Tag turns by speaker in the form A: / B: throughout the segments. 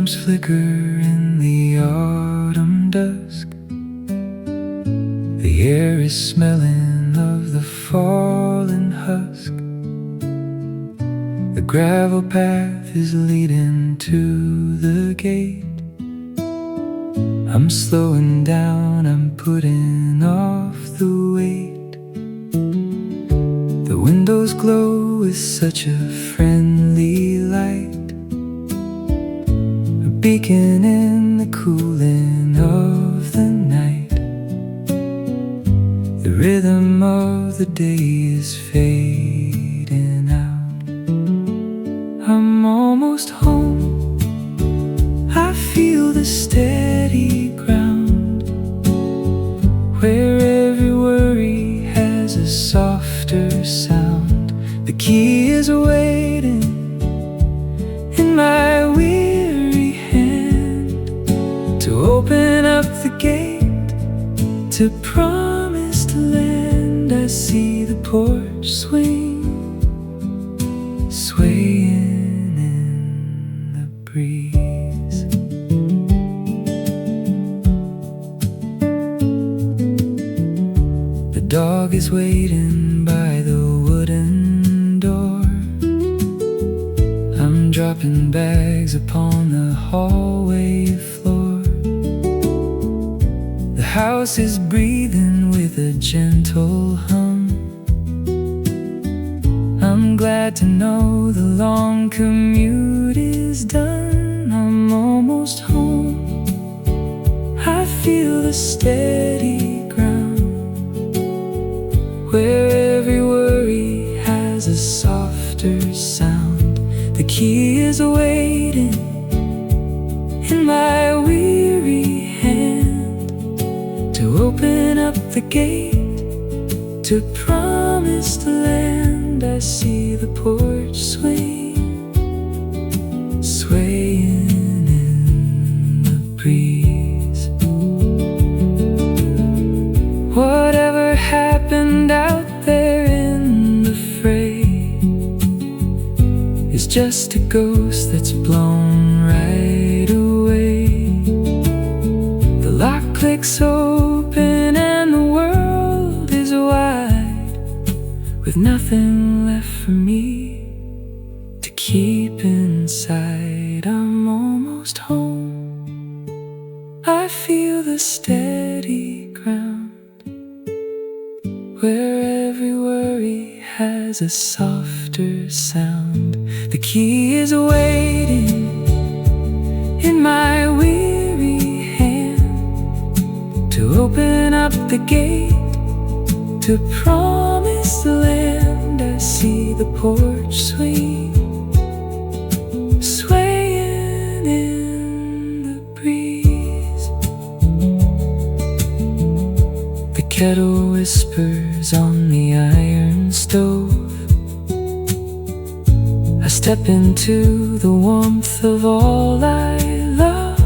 A: lamps flicker in the autumn dusk. The air is smelling of the fallen husk. The gravel path is leading to the gate. I'm slowing down, I'm putting off the weight. The windows glow with such a friendly light, a beacon in the cooling of the night. The rhythm of the day is fading out. I'm almost home, I feel the steady ground, where every worry has a softer sound. The key is waiting in my weary hand to open up the gate to promised land. I see the porch swing, swaying in the breeze. The dog is waiting by the wooden door. I'm dropping bags upon the hallway floor. The house is breathing with a gentle hum. I'm glad to know the long commute is done. I'm almost home, I feel the steady ground, where every worry has a softer sound. The key is waiting in my weary hand to open up the gate to promised land. I see the porch swing, swaying in the breeze. Whatever happened out there in the fray is just a ghost that's blown right away. The lock clicks open and the world is wide, with nothing left for me to keep inside. I'm almost home, I feel the steady ground, where every worry has a softer sound. The key is waiting in my weary hand to open up the gate to promise the land. I see the porch swing, swaying in the breeze. The kettle whispers on the iron stove. I step into the warmth of all I love.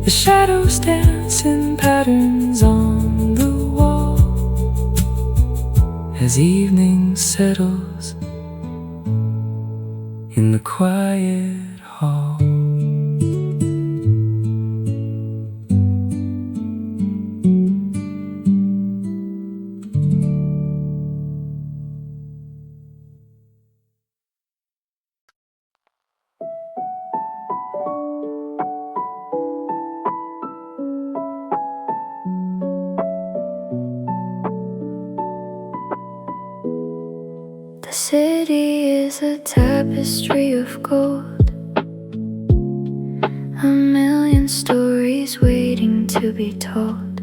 A: The shadows dance in patterns on the wall as evening settles in the quiet hall.
B: The city is a tapestry of gold, a million stories waiting to be told.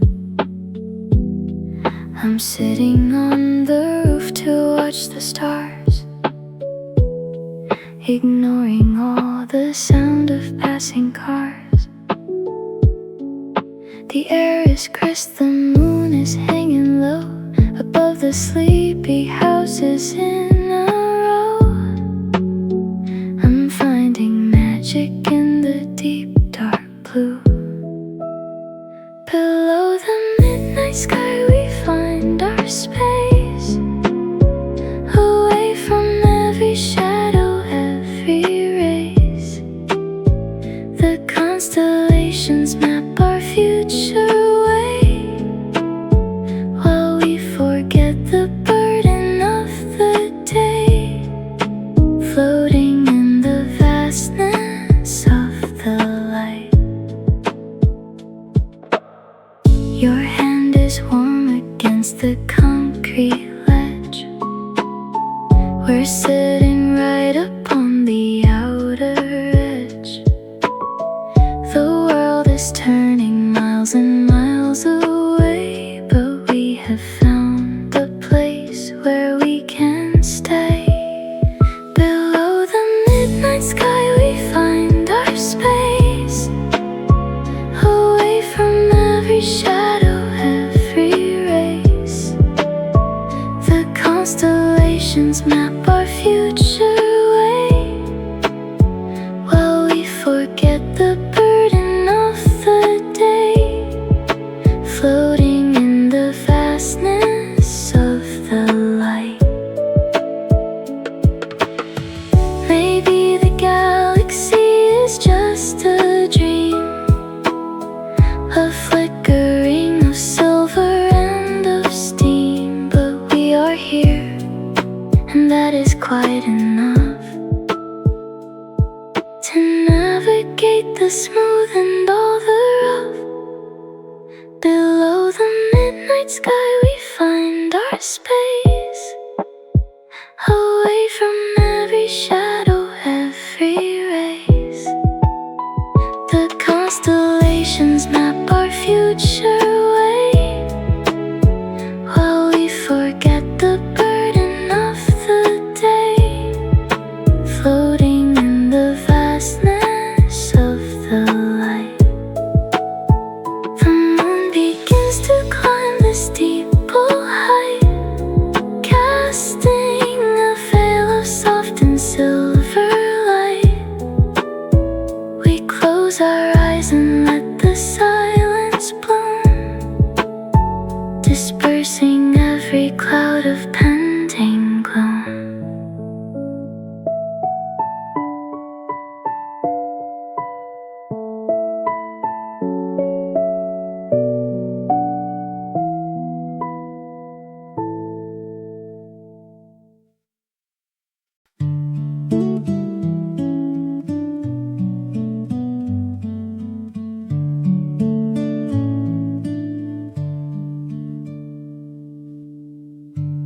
B: I'm sitting on the roof to watch the stars, ignoring all the sound of passing cars. The air is crisp, the moon is hanging low above the sleepy houses in a row. I'm finding magic in the deep dark blue. Below the midnight sky we find our space, away from every shadow, every race. constellations map our future away, while we forget the burden of the day, floating in the vastness of the light. Your hand is warm against the concrete ledge. We're sitting right upon the outer edge. The world is turning miles and miles away, but we have found a place where we can stay. Below the midnight sky we find our space, away from every shadow, every race. The constellations map our future away, while we forget the burden of the day, floating in the vastness of the light. Maybe the galaxy is just a dream, a flickering of silver and of steam, but we are here, and that is quite enough to navigate the smooth and all the rough. Below the midnight sky we find our space, away from every shadow, every race. The constellations map our future away, while we forget the burden of the day, floating in the vastness of the light. The moon begins to climb the steeple height, casting a veil of soft and silver light. We close our eyes and let the silence bloom, dispersing every cloud of pending gloom.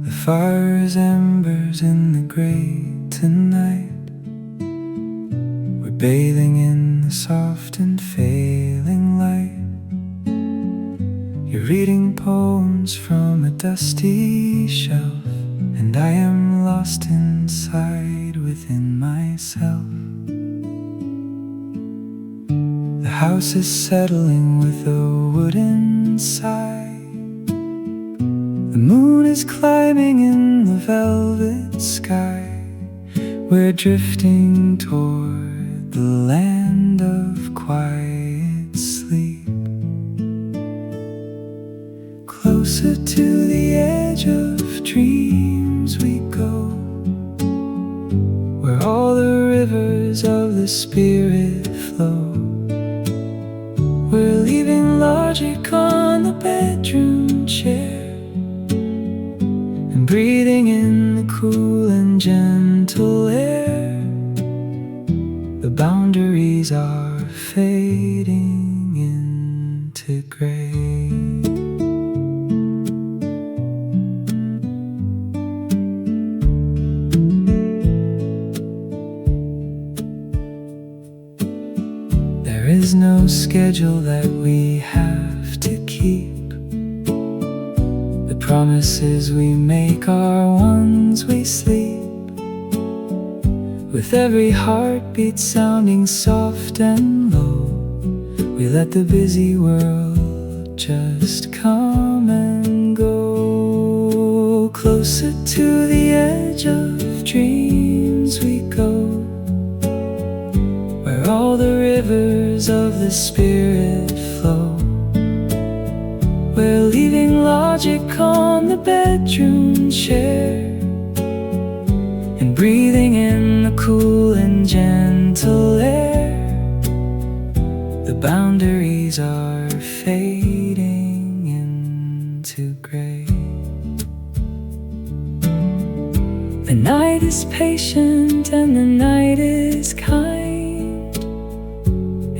A: The fire's embers in the grate tonight. We're bathing in the soft and failing light. You're reading poems from a dusty shelf, and I am lost inside within myself. The house is settling with a wooden sigh. The moon is climbing in the velvet sky. We're drifting toward the land of quiet sleep. Closer to the edge of dreams we go, where all the rivers of the spirit flow. We're leaving logic on the bedroom chair, breathing in the cool and gentle air. The boundaries are fading into gray. There is no schedule that we have to keep. The promises we make are ones we sleep, with every heartbeat sounding soft and low. We let the busy world just come and go. Closer to the edge of dreams we go, where all the rivers of the spirit flow. We're leaving logic on the bedroom chair, and breathing in the cool and gentle air. The boundaries are fading into gray. The night is patient and the night is kind.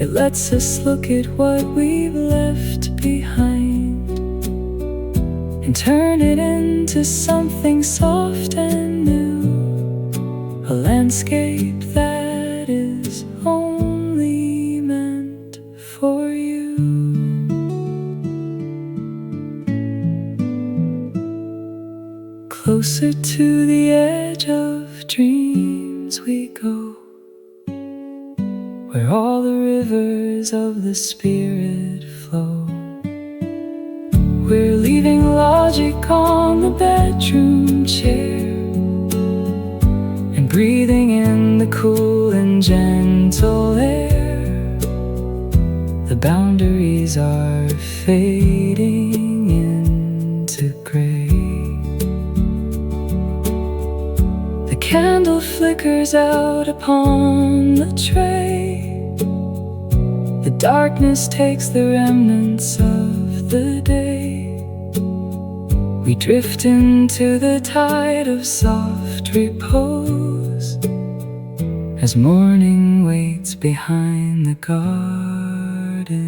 A: It lets us look at what we've left behind and turn it into something soft and new, a landscape that is only meant for you. Closer to the edge of dreams we go, where all the rivers of the spirit flow. We're leaving logic on the bedroom chair and breathing in the cool and gentle air. The boundaries are fading into gray. The candle flickers out upon the tray. The darkness takes the remnants of the day. We drift into the tide of soft repose as morning waits behind the garden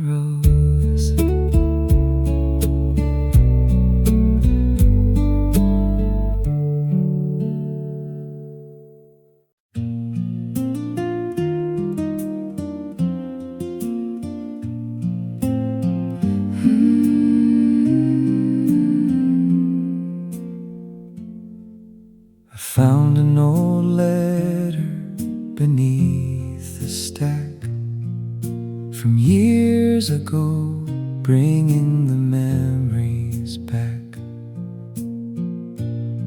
A: rose. I found an old letter beneath the stack from years ago, bringing the memories back.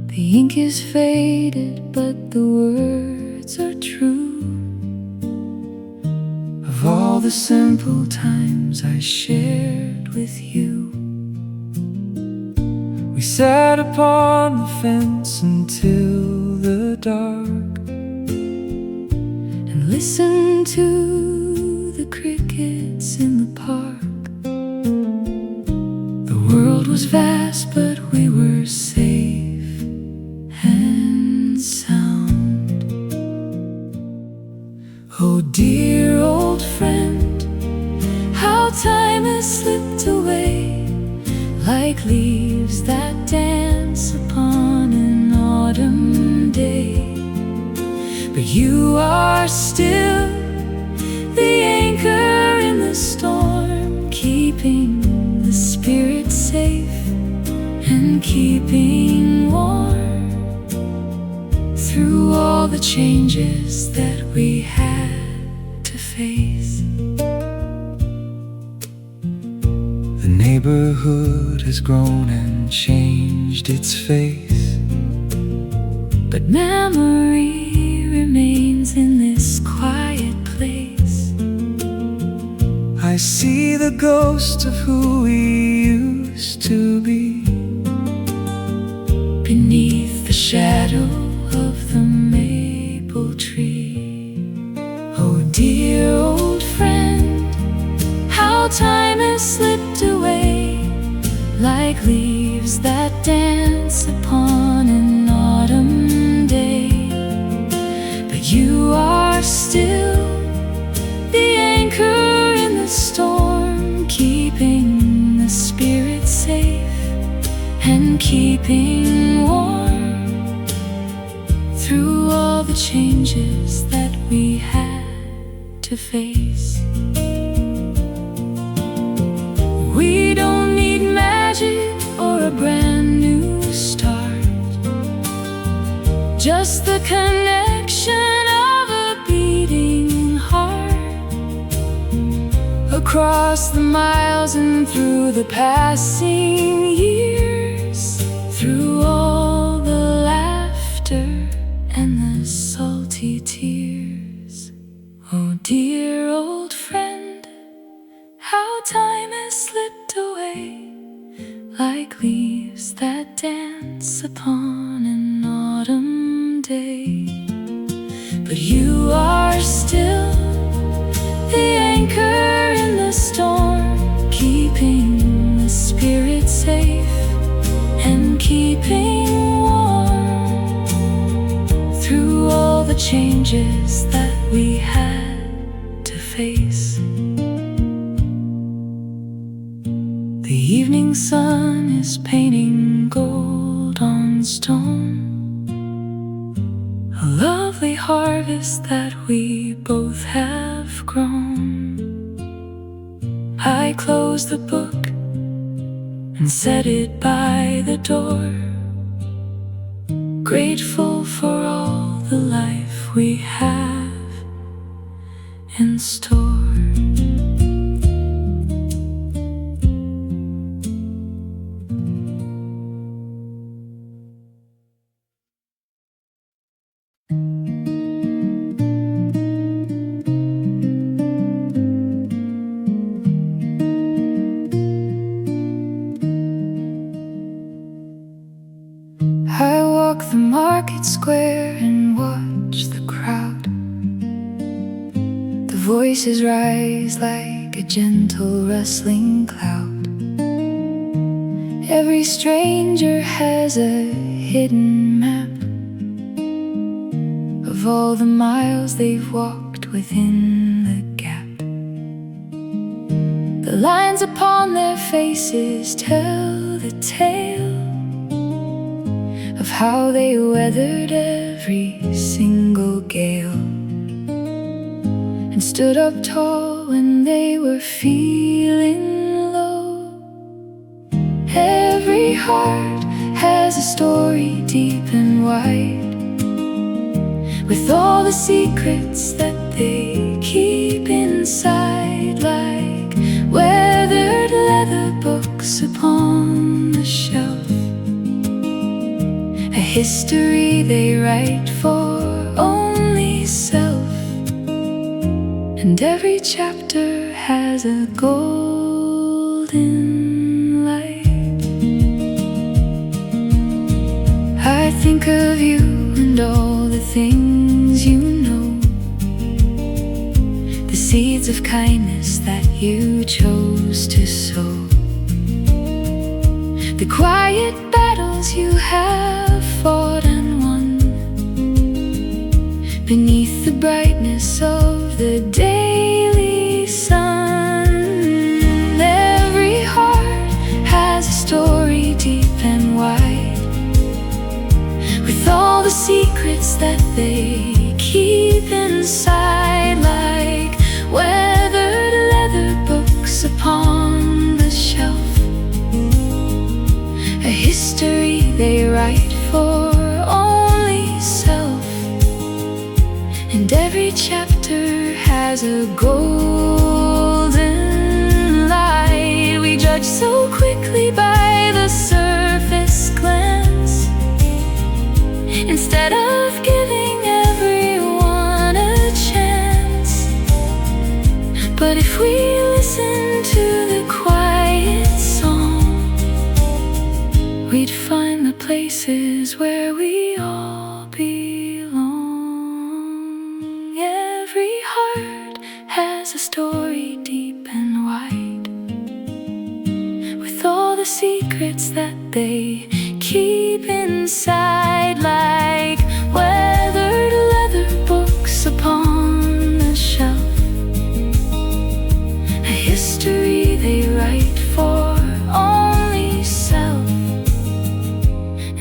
A: The ink is faded, but the words are true, of all the simple times I shared with you. We sat upon the fence until the dark and listened to the crickets in the park. The world was vast, but we were safe and sound. Oh dear old friend, how time has slipped away like leaves that dance upon an autumn day. But you are still the anchor in the storm, keeping the spirit safe and keeping warm through all the changes that we had to face. The neighborhood has grown and changed its face, but memory remains in this quiet place. I see the ghost of who we used to be beneath the shadow of the maple tree. Oh dear old friend, how time has slipped away like leaves that dance upon an autumn day. But you are still the anchor in the storm, keeping the spirit safe and keeping warm through all the changes that we had to face. We don't need magic or a brand new start, just the connection of a beating heart. Across the miles and through the passing years, through all the laughter and the salty tears. Oh dear old friend, how time has slipped away like leaves that dance upon an autumn day. But you are still the keeping the spirit safe and keeping warm through all the changes that we had to face. The evening sun is painting gold on stone, a lovely harvest that we both have grown. I close the book and set it by the door, grateful for all the life we have in store. I walk the market square and watch the crowd. The voices rise like a gentle rustling cloud. Every stranger has a hidden map of all the miles they've walked within the gap. The lines upon their faces tell the tale of how they weathered every single gale and stood up tall when they were feeling low. Every heart has a story deep and wide, with all the secrets that they keep inside, like weathered leather books upon the shelf, a history they write for only self. And every chapter has a golden light. I think of you and all the things you know, the seeds of kindness that you chose to sow, the quiet battles you have fought and won beneath the brightness of the daily sun. Every heart has a story deep and wide, with all the secrets that they keep inside, like weathered leather books upon the shelf, a history they write for only self. And every chapter has a golden light. We judge so quickly by the surface glance, instead of giving everyone a chance. But if we listen to the quiet song, we'd find the places where we all belong. Every heart has a story deep and wide, with all the secrets that they keep inside, like weathered leather books upon the shelf, a history they write for only self.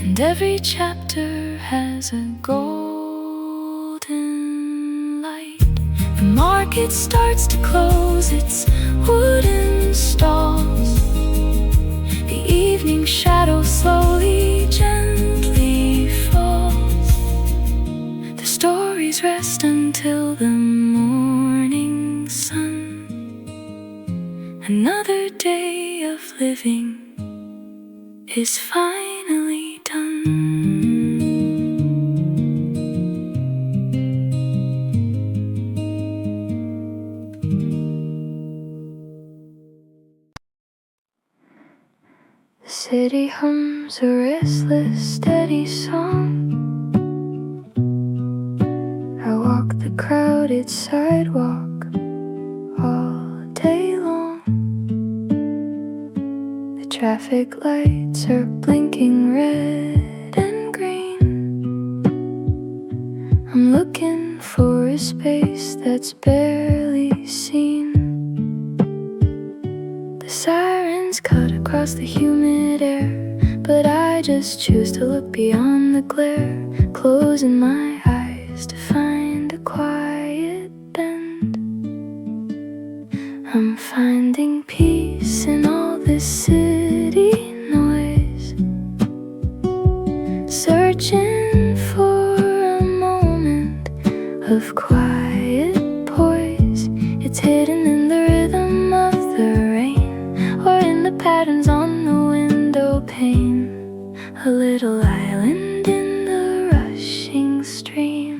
A: And every chapter has a golden light. The market starts to close its wooden stalls, the evening shadow slowly, gently falls. The stories rest until the morning sun. Another day of living is finally done. The city hums a restless, steady song. I walk the crowded sidewalk all day long.
B: traffic lights are blinking red and green. I'm looking for a space that's barely seen. The sirens cut across the humid air, but I just choose to look beyond the glare, closing my eyes to find a quiet bend. I'm finding peace in all this city noise, searching for a moment of quiet poise. It's hidden in the rhythm of the rain, or in the patterns on the window pane. A little island in the rushing stream.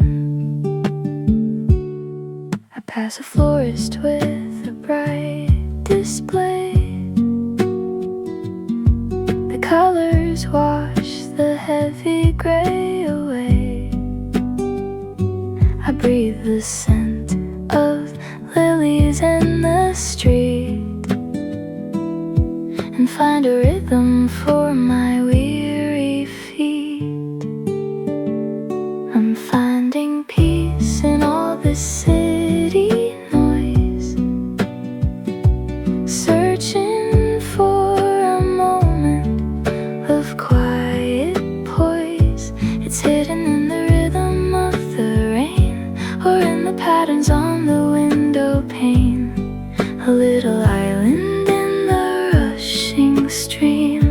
B: I pass a florist with a bright display. The colors wash the heavy gray away. I breathe the scent of lilies in the street, and find a rhythm for my weary feet. I'm finding peace in all this city noise, searching for a moment of quiet poise. It's hidden in the rhythm of the rain, or in the patterns on the window pane. A little island in the rushing stream.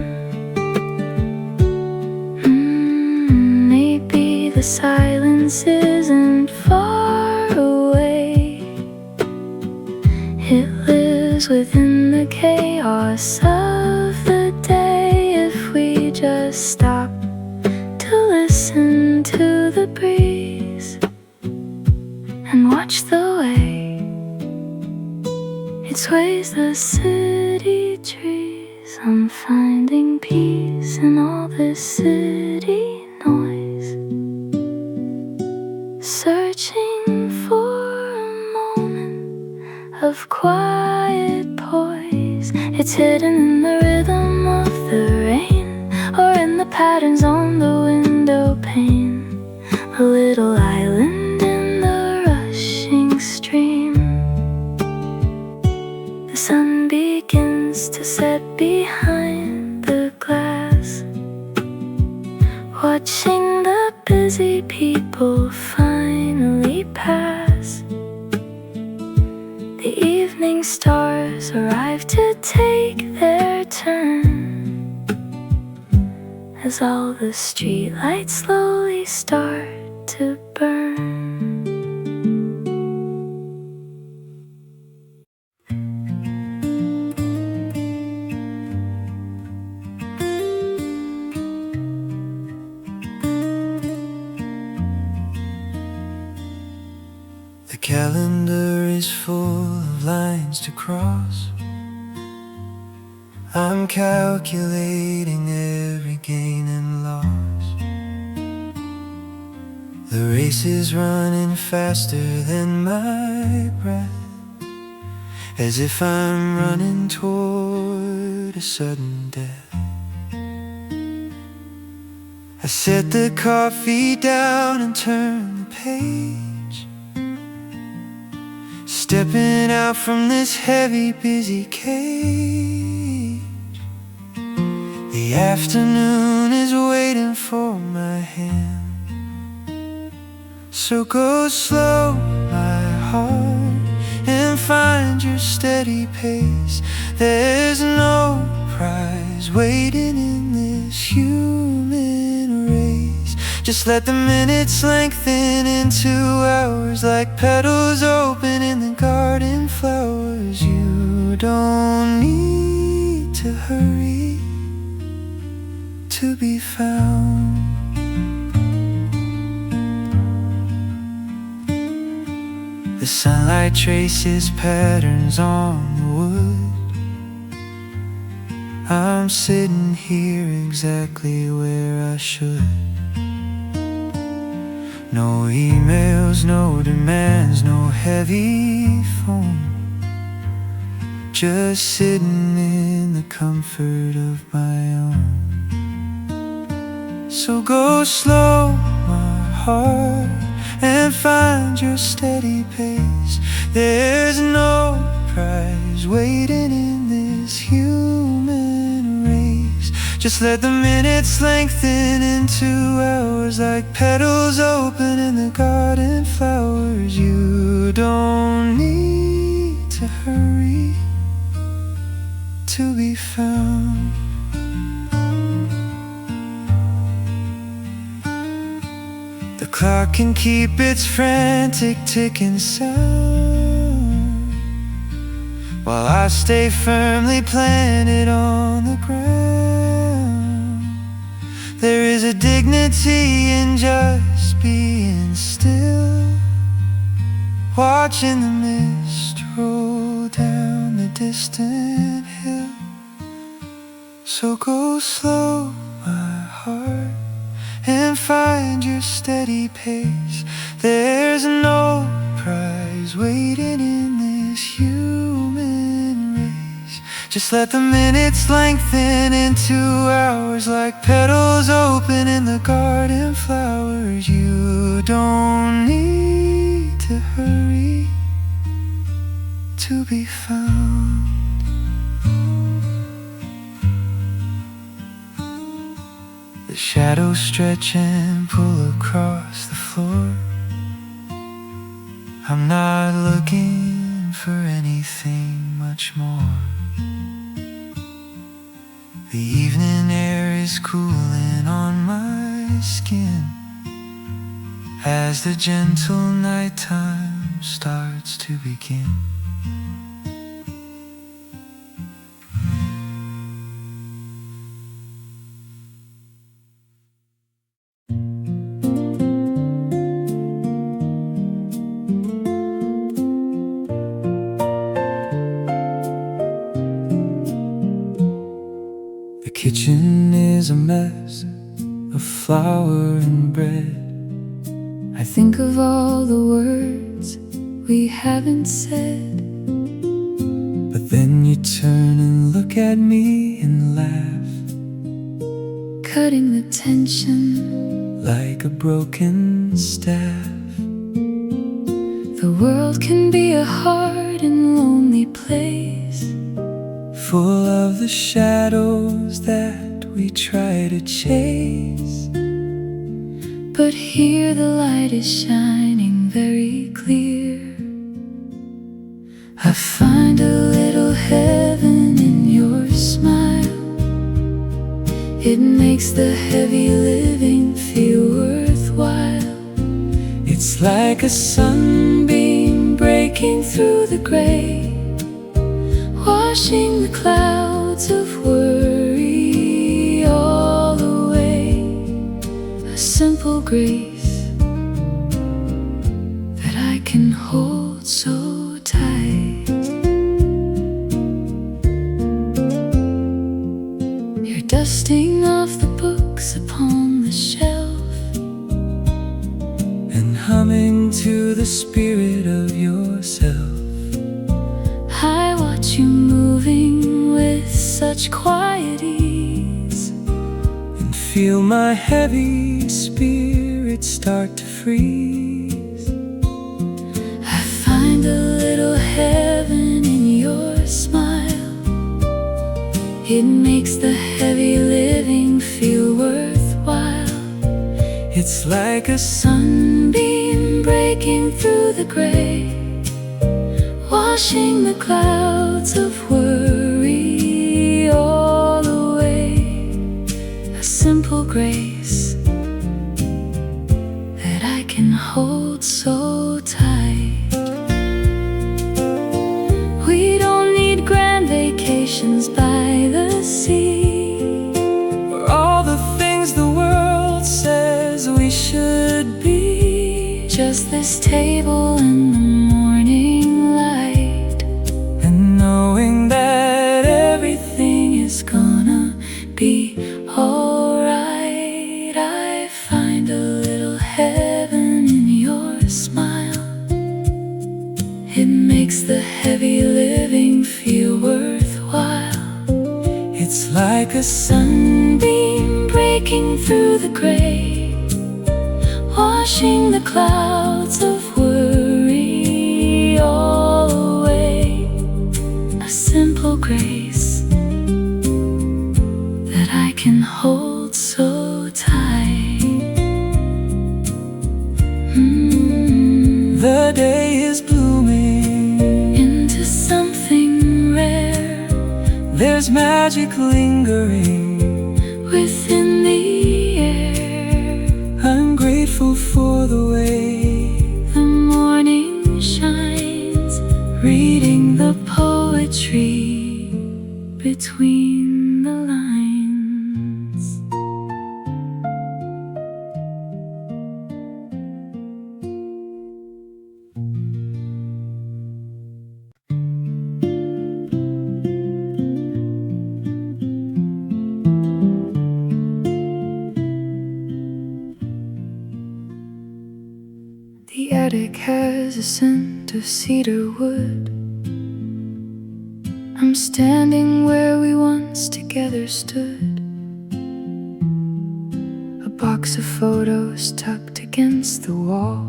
B: Maybe the silence isn't far away. It lives within the chaos of the day. If we just stop to listen to the breeze and watch the way it sways the city trees. I'm finding peace in all this city noise, searching for a moment of quiet poise. It's hidden in the rhythm of the rain, or in the patterns on the window pane. A little island in the rushing stream. The sun begins to set behind the glass, watching the busy people finally pass. The evening stars arrive to take their turn, as all the streetlights slowly start to burn.
A: The calendar is full of lines to cross. I'm calculating every gain and loss. The race is running faster than my breath, as if I'm running toward a sudden death. I set the coffee down and turn the page, stepping out from this heavy, busy cage. The afternoon is waiting for my hand, so go slow, my heart, and find your steady pace. There's no prize waiting in this human race. Just let the minutes lengthen into hours, like petals open in the garden flowers. You don't need to hurry to be found. The sunlight traces patterns on the wood. I'm sitting here exactly where I should. No emails, no demands, no heavy phone. Just sitting in the the comfort of my own. So go slow, my heart, and find your steady pace. There's no prize waiting in this human race. Just let the minutes lengthen into hours, like petals open in the garden flowers. You don't need to hurry to be found. The clock can keep its frantic ticking sound, while I stay firmly planted on the ground. There is a dignity in just being still, watching the mist roll down the distant hill. So go slow, my heart, and find your steady pace. There's no prize waiting in this human race. Just let the minutes lengthen into hours, like petals open in the garden flowers. You don't need to hurry to be found. The shadows stretch and pull across the floor. I'm not looking for anything much more. The evening air is cooling on my skin as the gentle nighttime starts to begin. The kitchen is a mess of flour and bread. I think of all the words we haven't said, but then you turn and look at me and laugh, cutting the tension like a broken staff. The world can be a hard and lonely place, full of the shadows that we try to chase. But here the light is shining very clear. I find a little heaven in your smile. It makes the heavy living feel worthwhile. It's like a sunbeam breaking through the gray, washing the clouds of worry all away. A simple grace that I can hold so tight. You're dusting off the books upon the shelf and humming to the spirit of yourself. I watch you moving with such quiet ease, and feel my heavy spirit start to freeze. I find a little heaven in your smile. It makes the heavy living feel worthwhile. It's like a sunbeam breaking through the gray, washing the clouds of worry all away. A simple grace that I can hold so tight. We don't need grand vacations by the sea, or all the things the world says we should be. Just this table in the morning light, and knowing that everything is gonna be alright. I find a little heaven in your smile. It makes the heavy living feel worthwhile.
B: like a sunbeam breaking through the gray, washing the clouds of worry all away. A simple grace that I can hold so tight.
A: The day is blooming
B: into something rare.
A: There's magic lingering
B: Within the air,
A: I'm grateful for the way
B: the morning shines, reading the poetry between the lines. The attic has a scent of cedar wood. I'm standing where we once together stood. A box of photos tucked against the wall.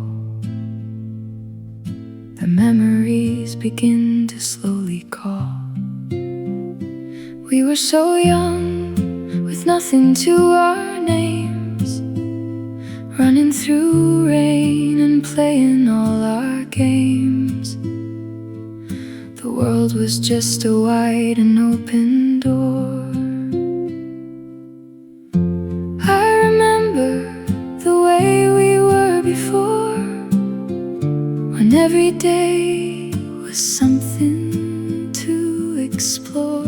B: The memories begin to slowly call. We were so young, with nothing to our names, running through rain and playing all our games. The world was just a wide and open door. I remember the way we were before, when every day was something to explore.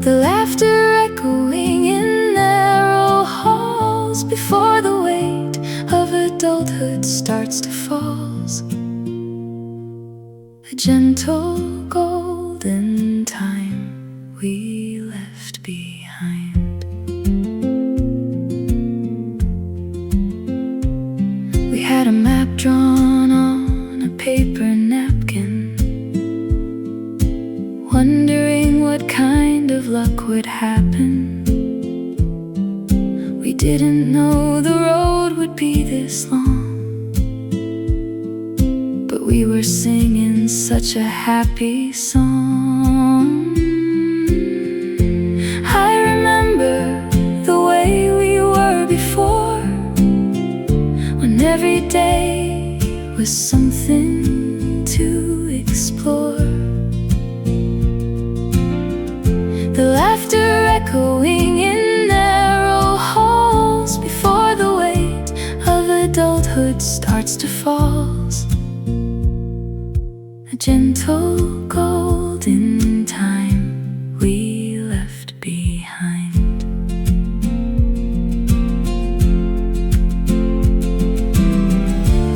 B: The laughter echoing in narrow halls before the weight of adulthood starts to fall. A gentle golden time we left behind. We had a map drawn on a paper napkin, wondering what kind of luck would happen. We didn't know the road would be this long, but we were singing such a happy song. I remember the way we were before, when every day was something to explore. The laughter echoing in narrow halls before the weight of adulthood starts to fall. A gentle golden time we left behind.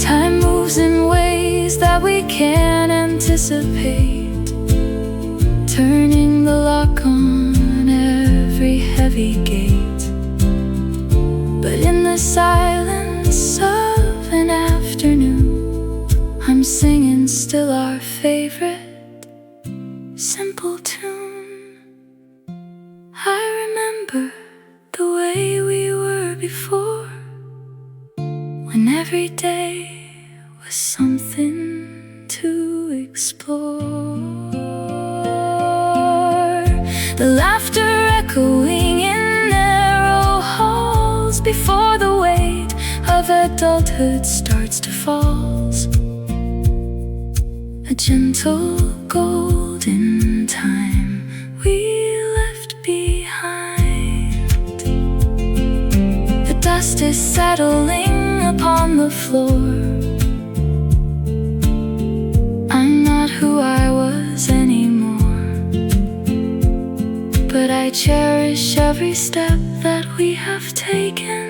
B: Time moves in ways that we can't anticipate, turning the lock on every heavy gate. But in the silence of an afternoon, I'm singing still our favorite simple tune. I remember the way we were before, when every day was something to explore. The laughter echoing in narrow halls before the weight of adulthood starts to fall. A gentle golden time we left behind. The dust is settling upon the floor. I'm not who I was anymore, but I cherish every step that we have taken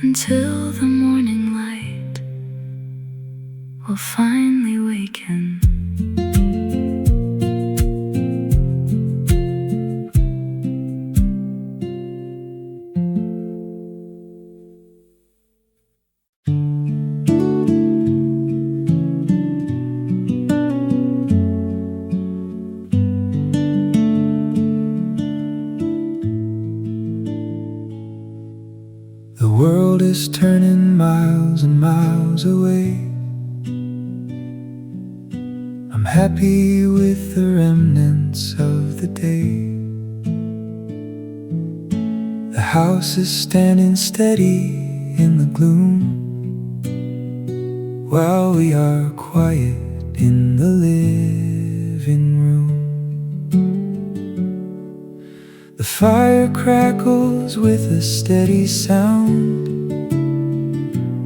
B: until the morning light will finally waken.
A: happy with the remnants of the day. The house is standing steady in the gloom, while we are quiet in the living room. The fire crackles with a steady sound,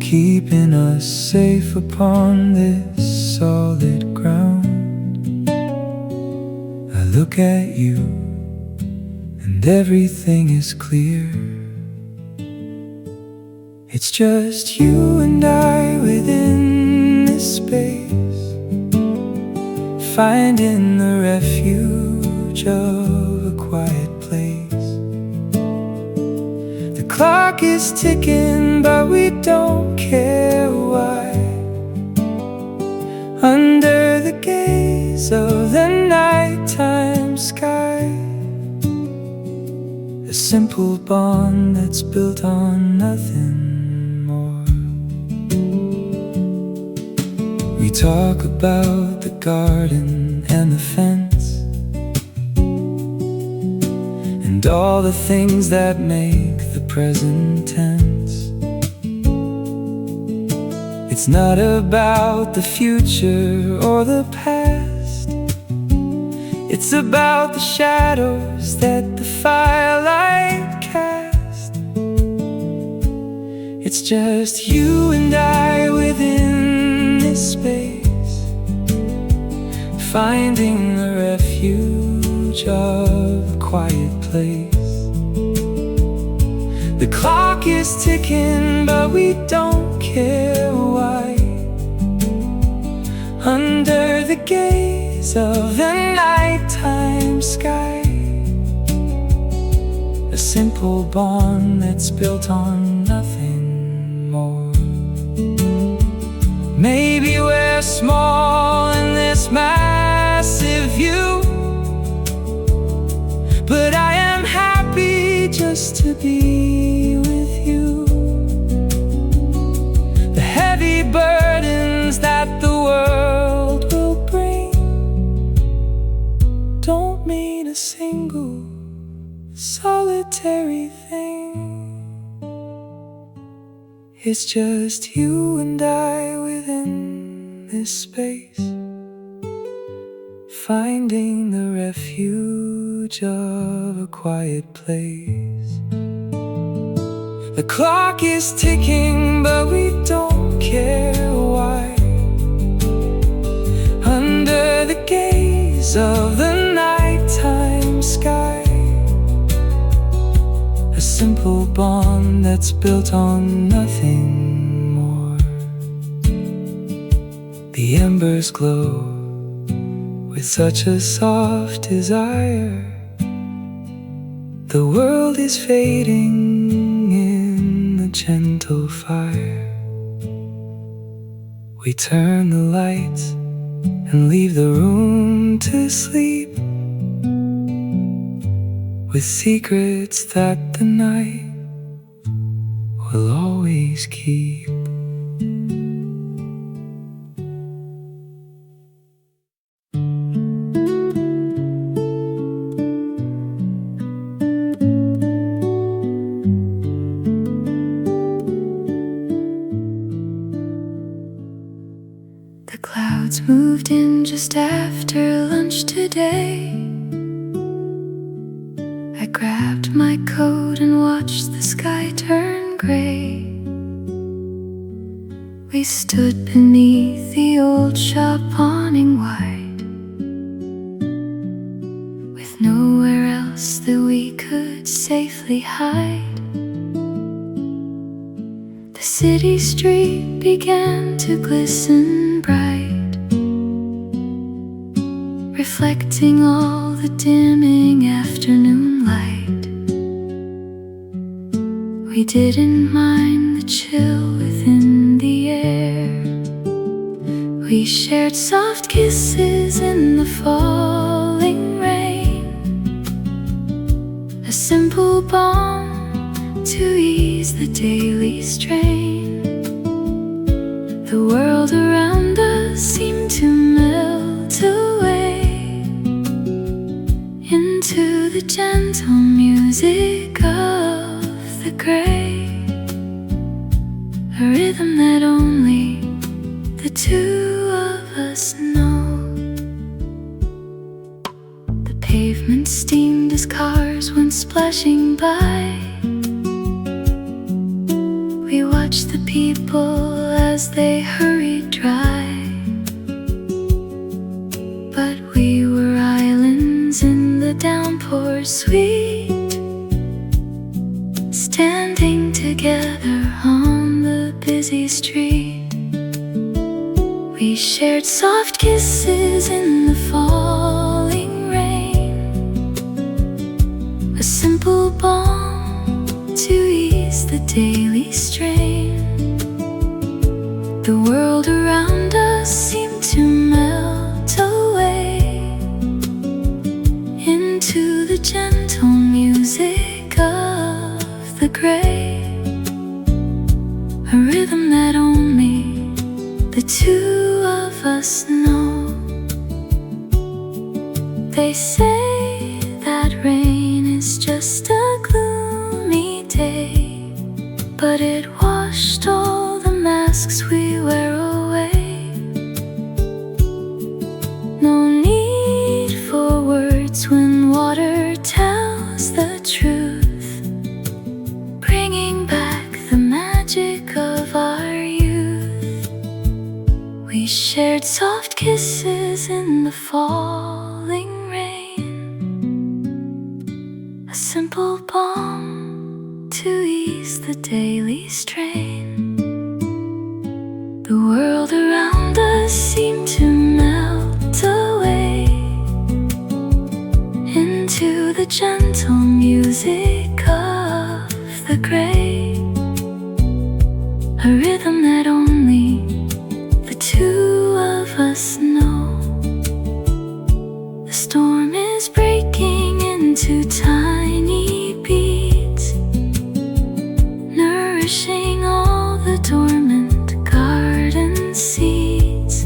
A: keeping us safe upon this solid ground. I look at you and everything is clear. It's just you and I within this space, finding the refuge of a quiet place. The clock is ticking, but we don't care why. Under the gaze of the nighttime sky, a simple bond that's built on nothing more. We talk about the garden and the fence, and all the things that make the present tense. It's not about the future or the past, it's about the shadows that the firelight cast. It's just you and I within this space, finding the refuge of a quiet place. The clock is ticking, but we don't care why. Under the gaze of the nighttime sky, a simple bond that's built on nothing more. Maybe we're small in this massive view, but I am happy just to be with you. The heavy burdens that the world will bring don't mean a single solitary thing. It's just you and I within this space, finding the refuge of a quiet place. The clock is ticking, but we don't care why. Under the gaze of the nighttime sky, a simple bond that's built on nothing more. The embers glow with such a soft desire. The world is fading in the gentle fire. We turn the lights and leave the room to sleep, with secrets that the night will always keep.
B: The clouds moved in just after lunch today. I grabbed my coat and watched the sky turn gray. We stood beneath the old shop awning wide, with nowhere else that we could safely hide. The city street began to glisten bright, reflecting all the dimming afternoon light. We didn't mind the chill within the air. We shared soft kisses in the falling rain, a simple balm to ease the daily strain. The world around us seemed to melt away gentle music of the gray, a rhythm that only the two of us know. The pavement steamed as cars went splashing by. We watched the people as they hurried dry. But we were islands in the downpour sweet, standing together on the busy street. We shared soft kisses in the falling rain, a simple balm to ease the daily strain. The world around us seemed to melt away into the gentle music of the gray, a rhythm that only the two of us know. They say that rain is just a gloomy day, but it washed all the masks we wear away. No need for words when water tells the truth, bringing back the magic of our youth. We shared soft kisses in the falling rain, a simple balm to ease the daily strain. The world around us seemed to melt away into the gentle music of the gray, a rhythm that only the two of us know. The storm is breaking into tiny beats, nourishing all the dormant garden seeds.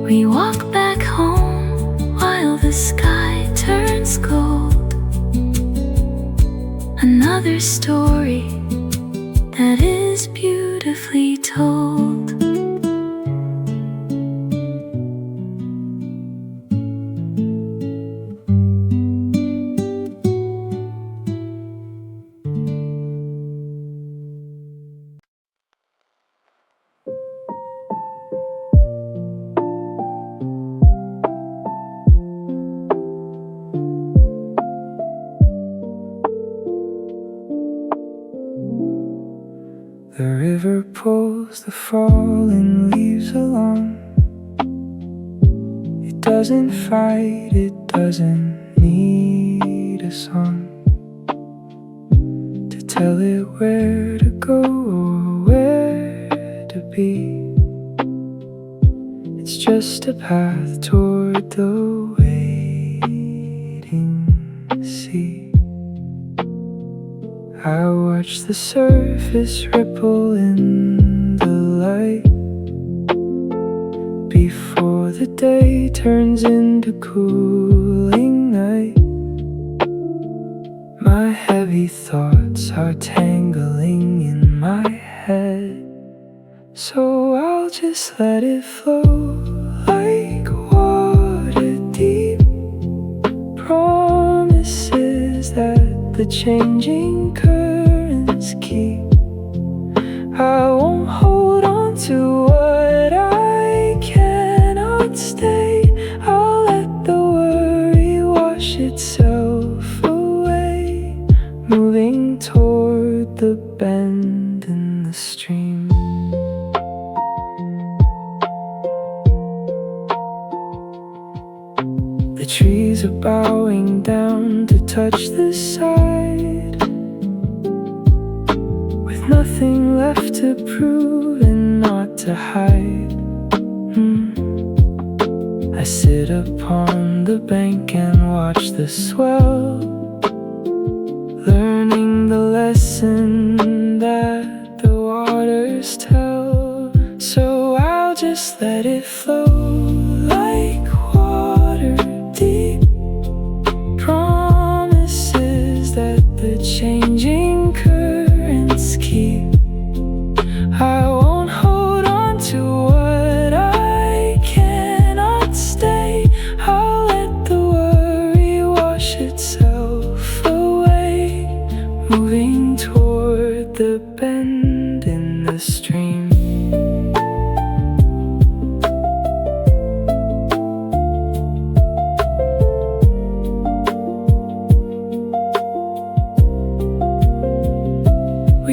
B: We walk back home while the sky turns gold, another story that is beautifully told.
A: The river pulls the fallen leaves along. It doesn't fight, it doesn't need a song to tell it where to go or where to be. It's just a path toward the waiting sea. I watch the surface ripple in the light before the day turns into cooling night. My heavy thoughts are tangling in my head, so I'll just let it flow like water deep. Promises that the changing currents keep. I won't hold on to what I cannot stay. I'll let the worry wash itself away, moving toward the bend in the stream. The trees are bowing down to touch the side, with nothing left to prove and not to hide. I sit upon the bank and watch the swell, learning the lesson that the waters tell. So I'll just let it flow like water deep. Promises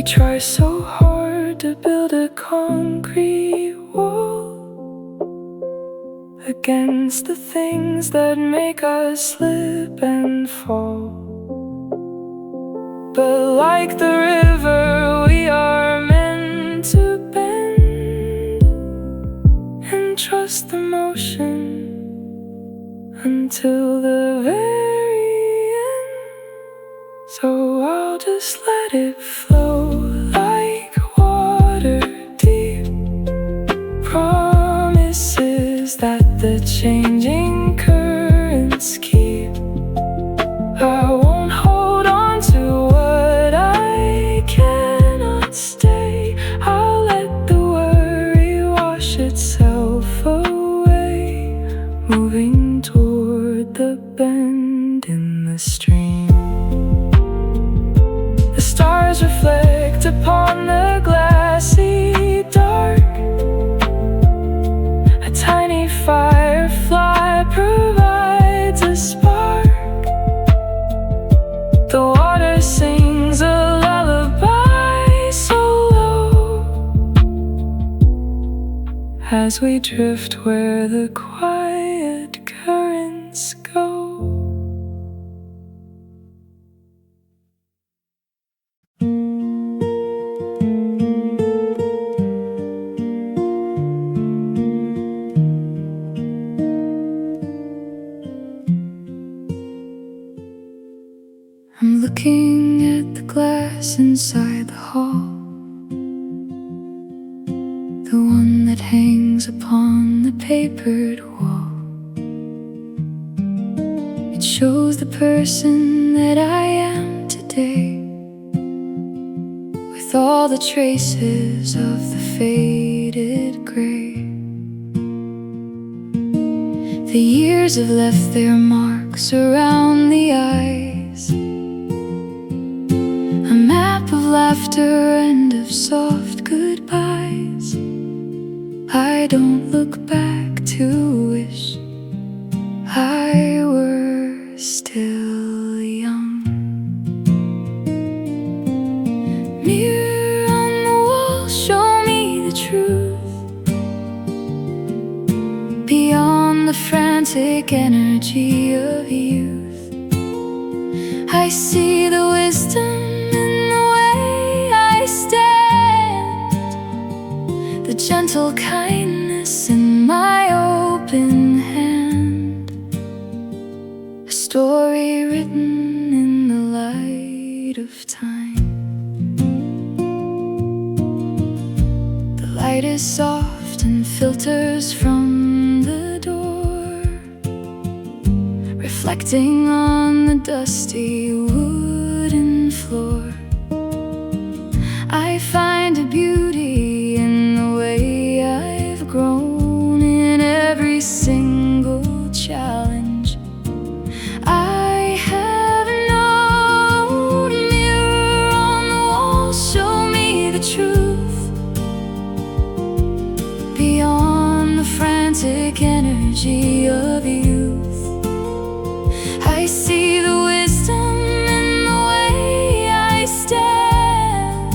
A: try so hard to build a concrete wall against the things that make us slip and fall. But like the river, we are meant to bend and trust the motion until the very end. So I'll just let it flow like water deep. Promises that the changing currents keep. I won't hold on to what I cannot stay. I'll let the worry wash itself away, moving toward the bend in the stream. The stars reflect upon the glassy dark. A tiny firefly provides a spark. The water sings a lullaby so low as we drift where the quiet currents go. I'm looking at the glass inside the hall, the one that hangs upon the papered wall. It shows the person that I am today, with all the traces of the faded gray. The years have left their marks around the eyes, a map of laughter and of soft goodbyes. I don't look back to wish I were still young. Mirror on the wall, show me the truth beyond the frantic energy of youth. I see the wisdom in the way I stand, the gentle kindness in my open hand, a story written in the light of time. The light is soft and filters from the door, reflecting on the dusty wooden floor. I find a beauty in the way I've grown, in every single challenge I have known. Mirror on the wall, show me the truth beyond the frantic energy of youth. I see the wisdom in the way I stand,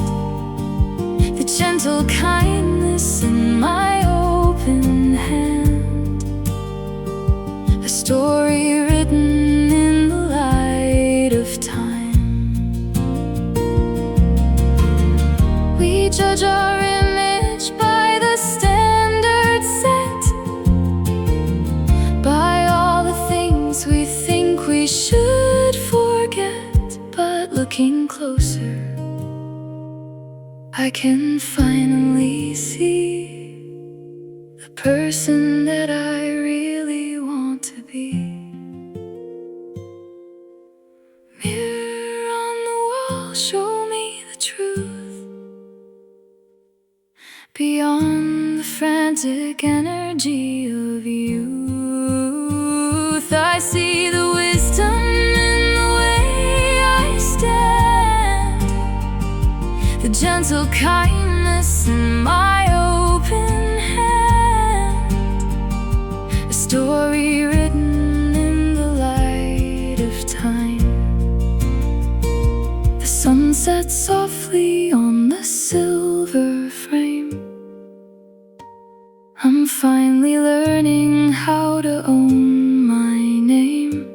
A: the gentle kindness in my open hand, a story written in the light of time. We judge our image by the standard set, by all the things we think we should forget. But looking closer, I can finally see the person that I really want to be. Mirror on the wall, show me the truth beyond the frantic energy of youth. I see the wisdom in the way I stand, the gentle kindness in my open hand, a story written in the light of time. The sun sets softly on the
B: I'm finally learning how to own my name.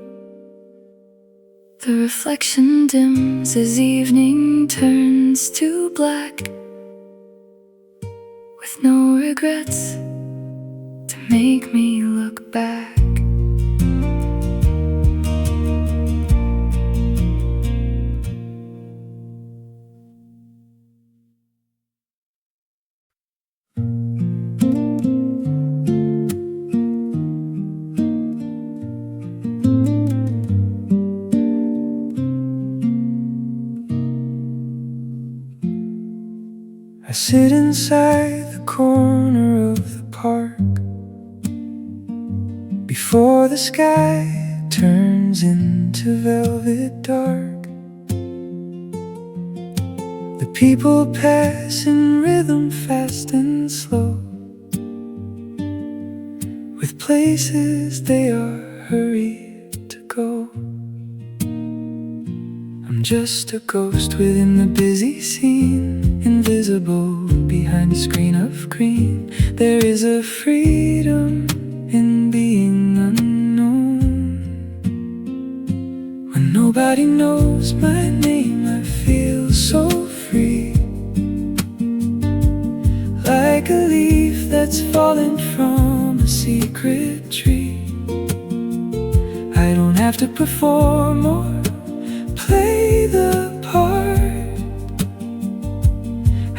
B: The reflection dims as evening turns to black, with no regrets to make me look back.
A: I sit inside the corner of the park before the sky turns into velvet dark. The people pass in rhythm fast and slow, with places they are hurried to go. I'm just a ghost within the busy scene, invisible behind a screen of green. There is a freedom in being unknown. When nobody knows my name, I feel so free, like a leaf that's fallen from a secret tree. I don't have to perform or play the part.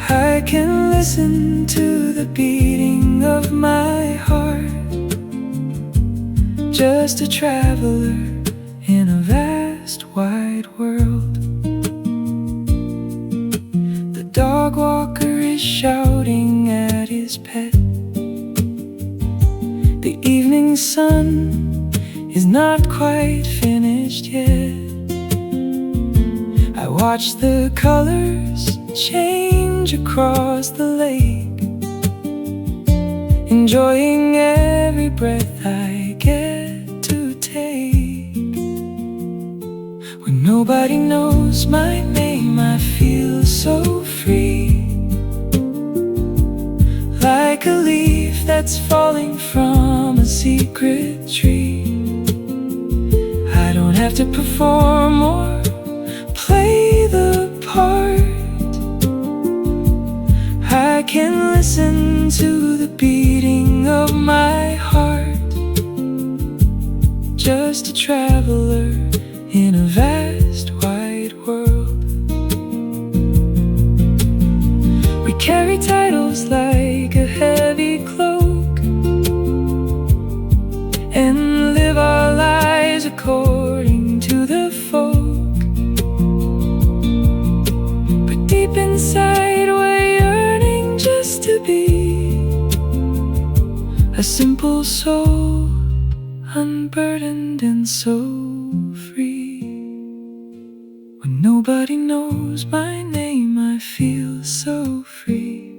A: I can listen to the beating of my heart. Just a traveler in a vast wide world. The dog walker is shouting at his pet. The evening sun is not quite finished yet. I watch the colors change across the lake, enjoying every breath I get to take. When nobody knows my name, I feel so free, like a leaf that's falling from a secret tree. I don't have to perform or play the part. I can listen to the beating of my heart. Just a traveler in a vast wide world. We carry titles like a heavy cloak and live our lives according to the folk. But deep inside we're yearning just to be a simple soul, unburdened and so free. When nobody knows my name, I feel so free,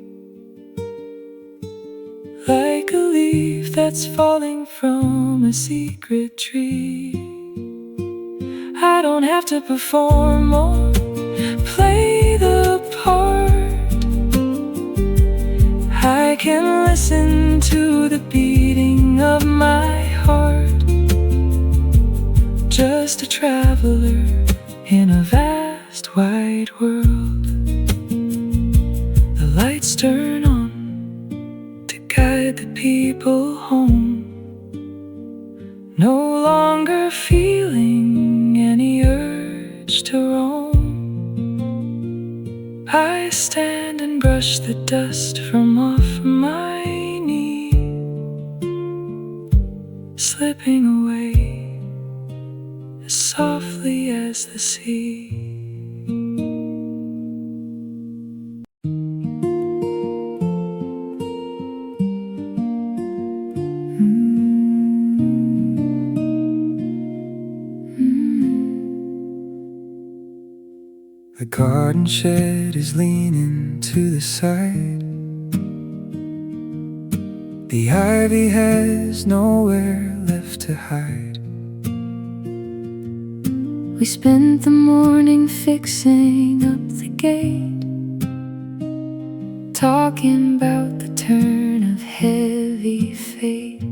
A: like a leaf that's falling from a secret tree. I don't have to perform or play the part. I can listen to the beating of my heart. Just a traveler in a vast wide world. The lights turn on to guide the people home, no longer feeling any urge to roam. I stand and brush the dust from off my knee, slipping away as softly as the sea. The garden shed is leaning to the side. The ivy has nowhere left to hide.
B: We spent the morning fixing up the gate, talking about the turn of heavy
A: fade.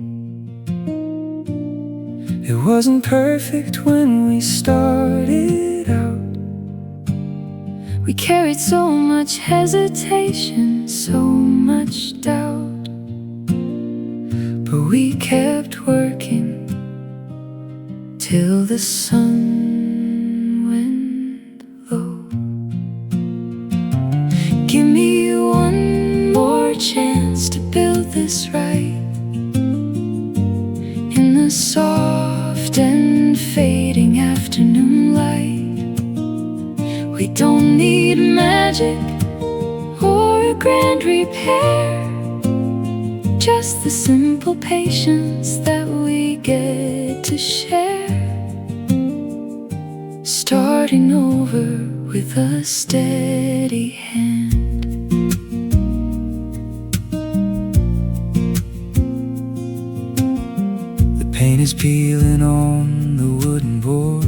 A: It wasn't perfect when we started out.
B: We carried so much hesitation, so much doubt.
A: But we kept working till the sun went low.
B: Give me one more chance to build this right. In the soft and fading afternoon light, we don't need magic or a grand repair, just the simple patience that we get to share. Starting over with a steady hand.
A: The paint is peeling on the wooden board.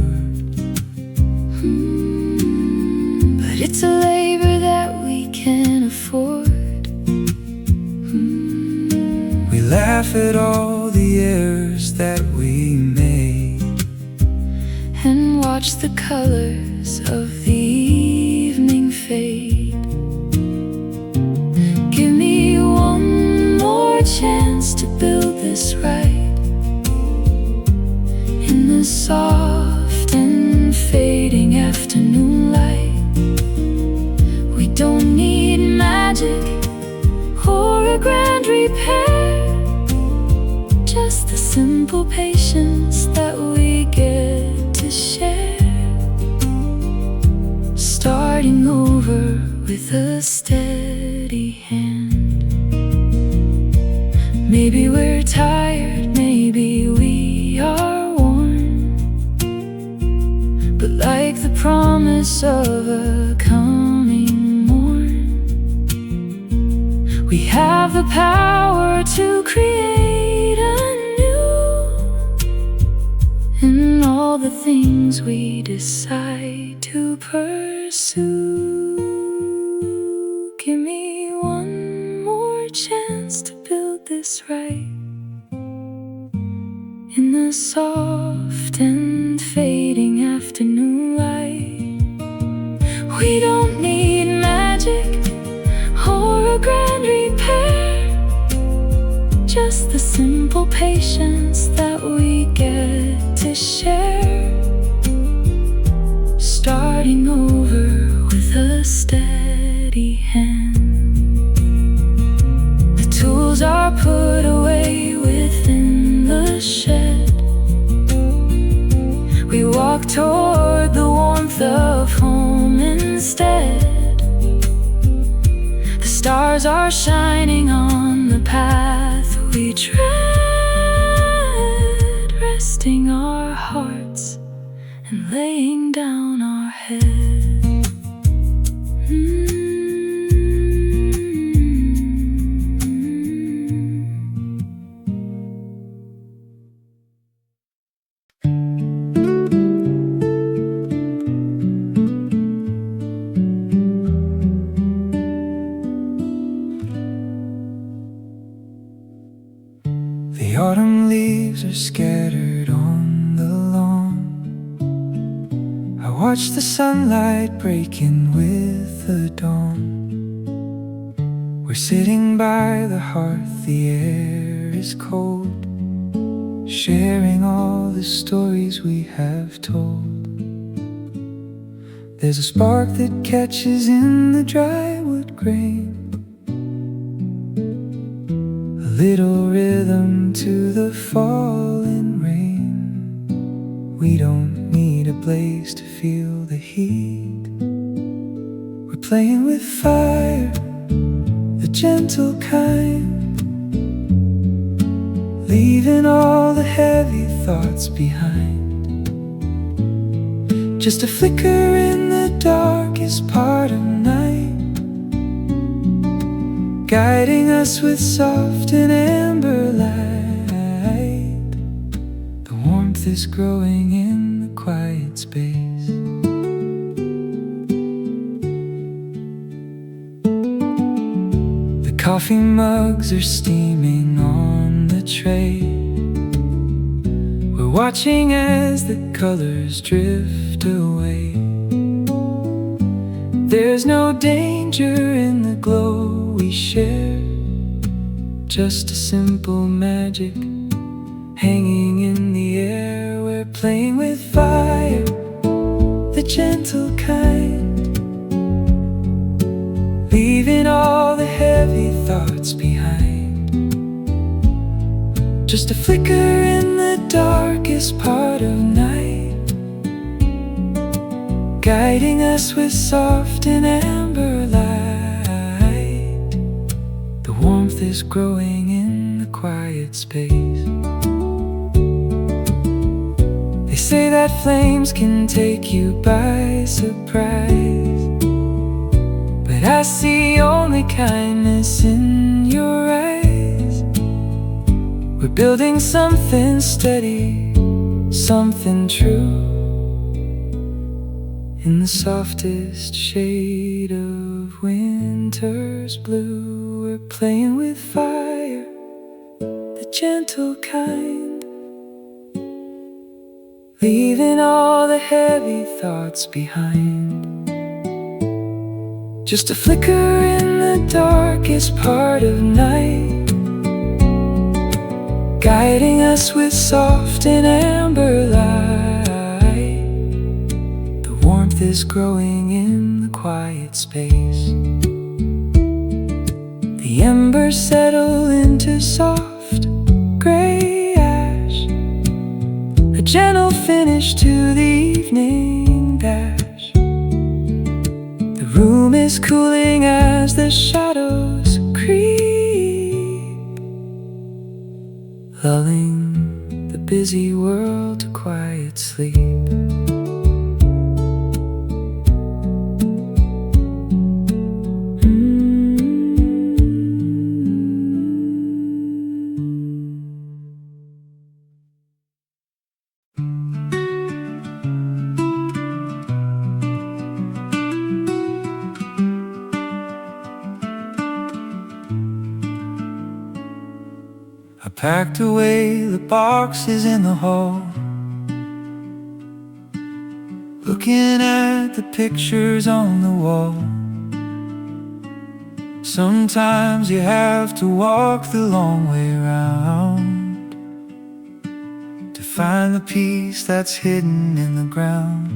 B: But it's a labor that we can afford.
A: We laugh at all the errors that we made
B: And watch the colors of the evening fade. Give me one more chance to build this right. In the soft and fading afternoon light, we don't need magic or a grand repair, just the simple patience that we get to share. Starting over with a steady hand. Maybe we're tired, maybe we are worn, but like the promise of a coming morn, we have the power to create anew in all the things we decide to pursue. Give me one more chance to build this right. In the soft and fading afternoon light, we don't need magic or a grand repair, just the simple patience that we get to share. Starting over with a steady hand. The tools are put away within the shed. We walk toward the warmth of home instead. The stars are shining on the path we tread, resting our hearts and laying down our head.
A: The autumn leaves are scattered on the lawn. I watch the sunlight breaking with the dawn. We're sitting by the hearth, the air is cold, sharing all the stories we have told. There's a spark that catches in the dry wood grain, a little rhythm to the falling rain. We don't need a blaze to feel the heat. We're playing with fire, the gentle kind, leaving all the heavy thoughts behind. Just a flicker in the darkest part of night, guiding us with soft and amber light. The warmth is growing in the quiet space. The coffee mugs are steaming on the tray. portrait. We're watching as the colors drift away. There's no danger in the glow we share, just a simple magic hanging in the air. We're playing with fire, the gentle kind, leaving all the heavy thoughts behind. Just a flicker in the darkest part of night, guiding us with soft and amber light. The warmth is growing in the quiet space. They say that flames can take you by surprise, but I see only kindness in your eyes. We're building something steady, something true, in the softest shade of winter's blue. We're playing with fire, the gentle kind, leaving all the heavy thoughts behind. Just a flicker in the darkest part of night, guiding us with soft and amber light. The warmth is growing in the quiet space. The embers settle into soft gray ash, a gentle finish to the evening dash. The room is cooling as the shadows creep, lulling the busy world to quiet sleep. I packed away the boxes in the hall, looking at the pictures on the wall. Sometimes you have to walk the long way round to find the peace that's hidden in the ground.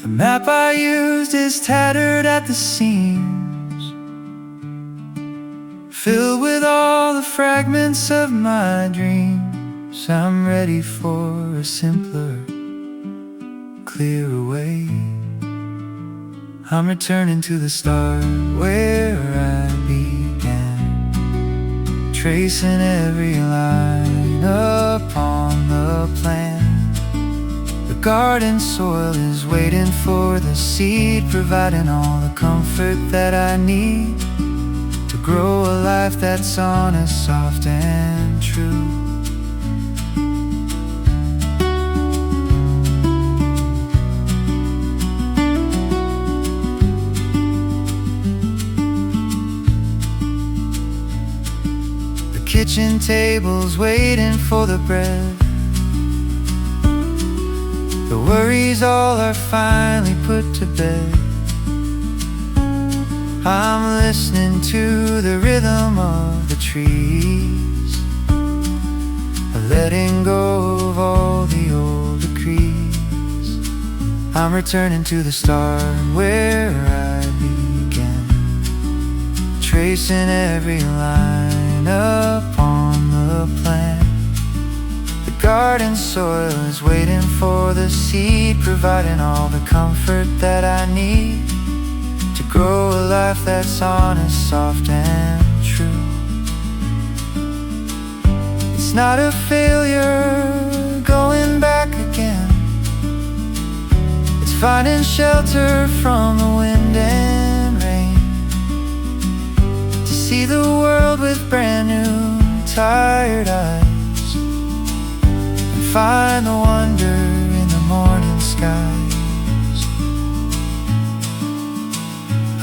A: The map I used is tattered at the seams, filled with all the fragments of my dreams. I'm ready for a simpler, clearer way. I'm returning to the start where I began, tracing every line upon the plan. The garden soil is waiting for the seed, providing all the comfort that I need to grow a life that's honest, soft and true. The kitchen table's waiting for the bread. The worries all are finally put to bed. I'm listening to the rhythm of the trees, letting go of all the old decrees. I'm returning to the start where I began, tracing every line upon the plan. The garden soil is waiting for the seed, providing all the comfort that I need to grow a life that's honest, soft and true. It's not a failure going back again, it's finding shelter from the wind and rain, to see the world with brand new tired eyes, and find the wonder in the morning skies.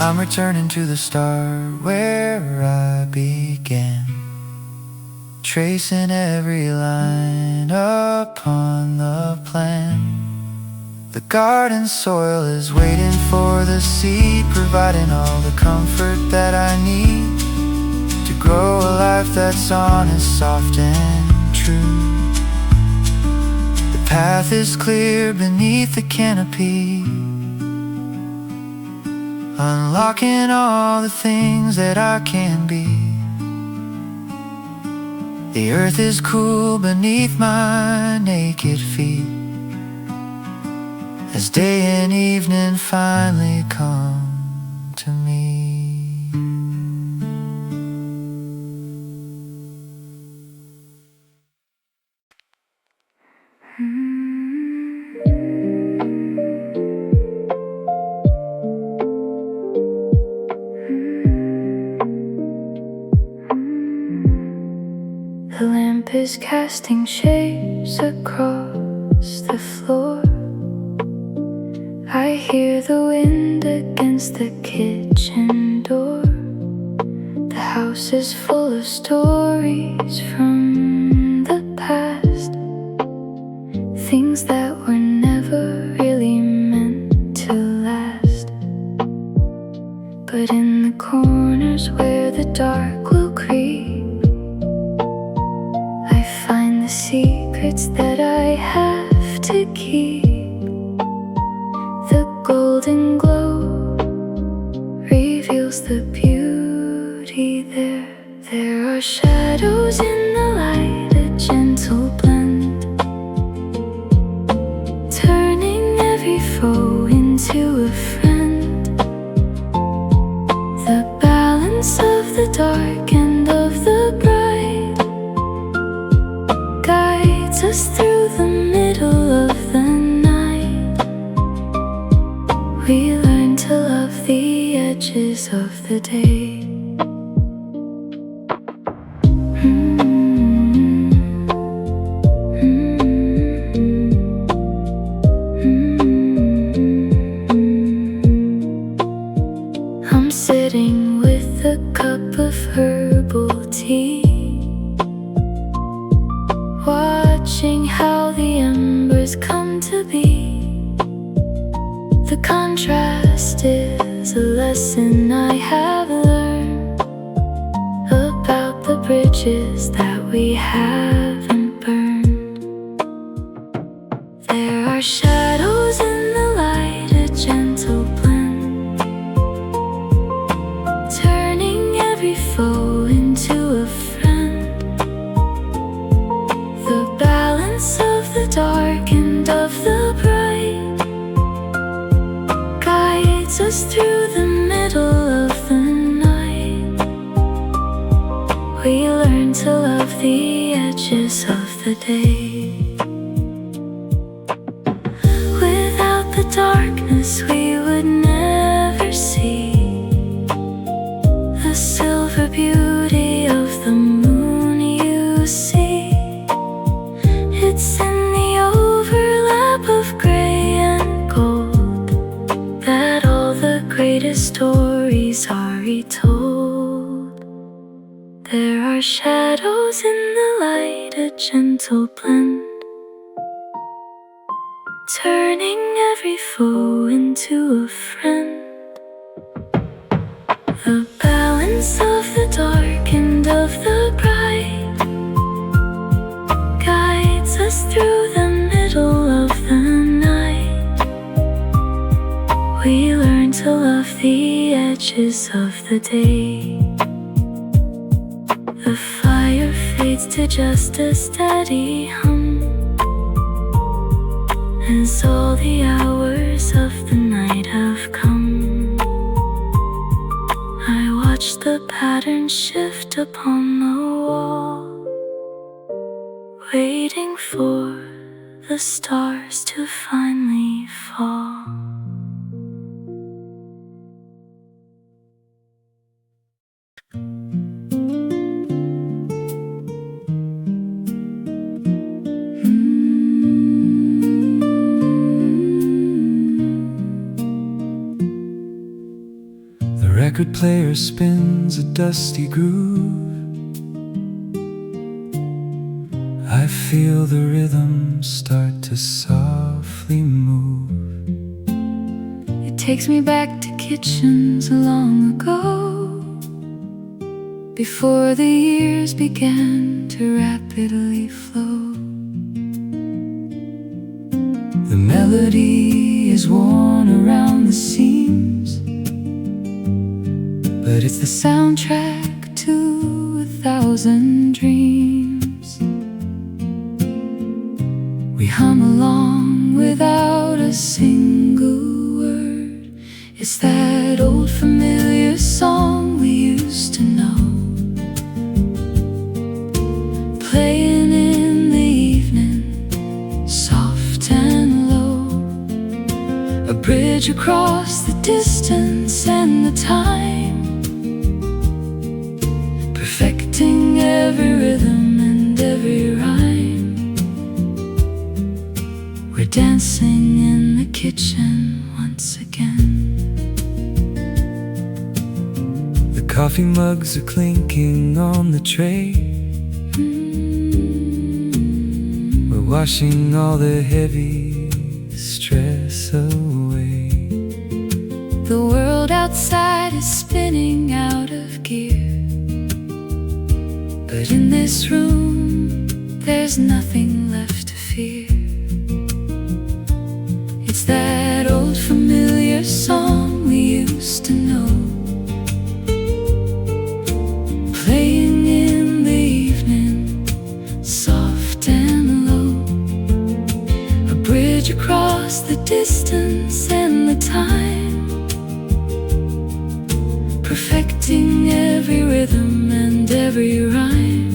A: I'm returning to the start where I began. tracing every line upon the plan. The garden soil is waiting for the seed, providing all the comfort that I need to grow a life that's honest, soft and true. The path is clear beneath the canopy, unlocking all the things that I can be. The earth is cool beneath my naked feet as day and evening finally come to me.
B: The lamp is casting shapes across the floor. I hear the wind against the kitchen door. The house is full of stories from the past, things that were never really meant to last. But in the corners where the dark will creep, I find the secrets that I have to keep. The golden glow reveals the beauty there. There are shadows in the light, a gentle blend, turning every foe into a friend. The balance of the dark and of the bright guides us through the middle of the night. We learn to love the edges of the day. I'm sitting with a cup of herbal tea, watching how the embers come to be. The contrast is a lesson I have learned about the bridges that we haven't burned. There are shadows in the light, a gentle blend, turning every foe into a friend. The balance of the dark and of the bright guides us through the middle of the night. We learn to love the edges of the day. Without the darkness we would never see the silver beauty of the moon you see. It's in the overlap of gray and gold that all the greatest stories are retold. There are shadows in the light, a gentle blend, turning every foe into a friend. The balance of the dark and of the bright guides us through the middle of the night. We learn to love the edges of the day. The fire fades to just a steady hum as all the hours of the night have come. I watch the pattern shift upon the wall, waiting for the stars to finally fall.
A: The record player spins a dusty groove, feel the rhythm start to softly move.
B: It takes me back to kitchens long ago, before the years began to rapidly flow.
A: The melody is worn around the seams, but it's the
B: Soundtrack to 1,000 dreams. We hum along without a single word. It's that old familiar song we used to know, playing in the evening, soft and low. A bridge across the distance and the time, perfecting every rhythm and every rhyme. We're dancing in the kitchen once again.
A: The coffee mugs are clinking on the tray. We're washing all the heavy stress away.
B: The world outside is spinning out of gear, but in this room there's nothing left to fear. It's that old familiar song we used to know, playing in the evening, soft and low. A bridge across the distance and the time, perfecting every rhythm and every rhyme.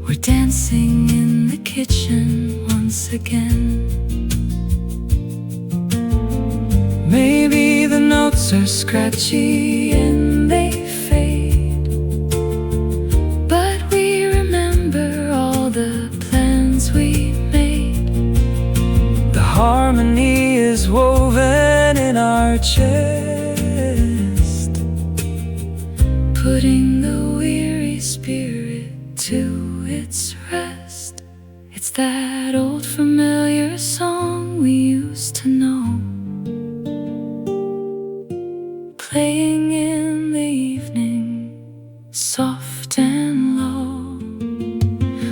B: We're dancing in the kitchen once again.
A: Maybe the notes are scratchy and they fade,
B: but we remember all the plans we made.
A: the harmony is woven in our chest,
B: putting the weary spirit to its rest. It's that old familiar song we used to know, playing in the evening, soft and low.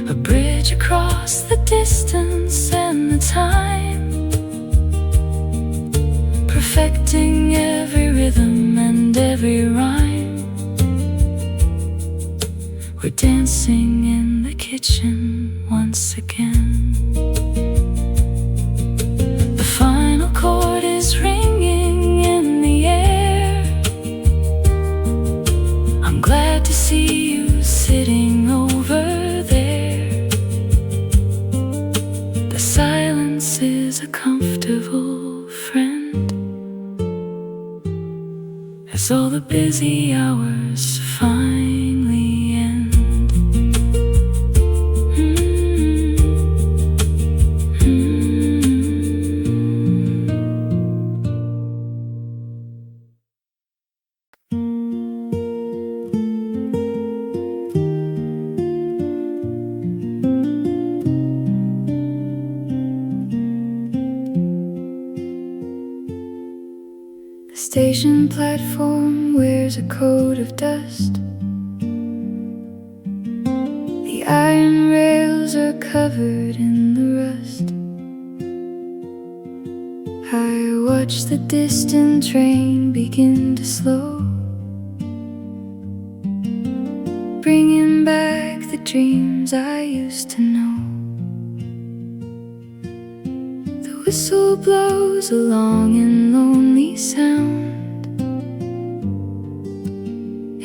B: A bridge across the distance and the time, perfecting every rhythm and every rhyme. We're dancing in the kitchen once again. The final chord is ringing in the air. I'm glad to see you sitting over there. The silence is a comfortable friend, as all the busy hours finally end. The station platform wears a coat of dust. The iron rails are covered in the rust. I watch the distant train begin to slow, bringing back the dreams I used to know. The whistle blows a long and lonely sound,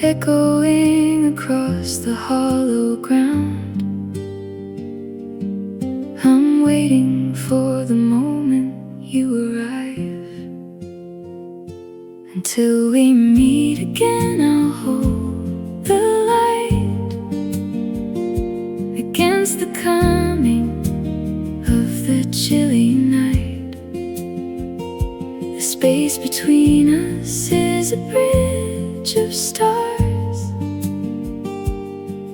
B: echoing across the hollow ground. I'm waiting for the moment you arrive. Until we meet again, I'll hold the light against the coming of the chilly night. The space between us is a bridge of stars,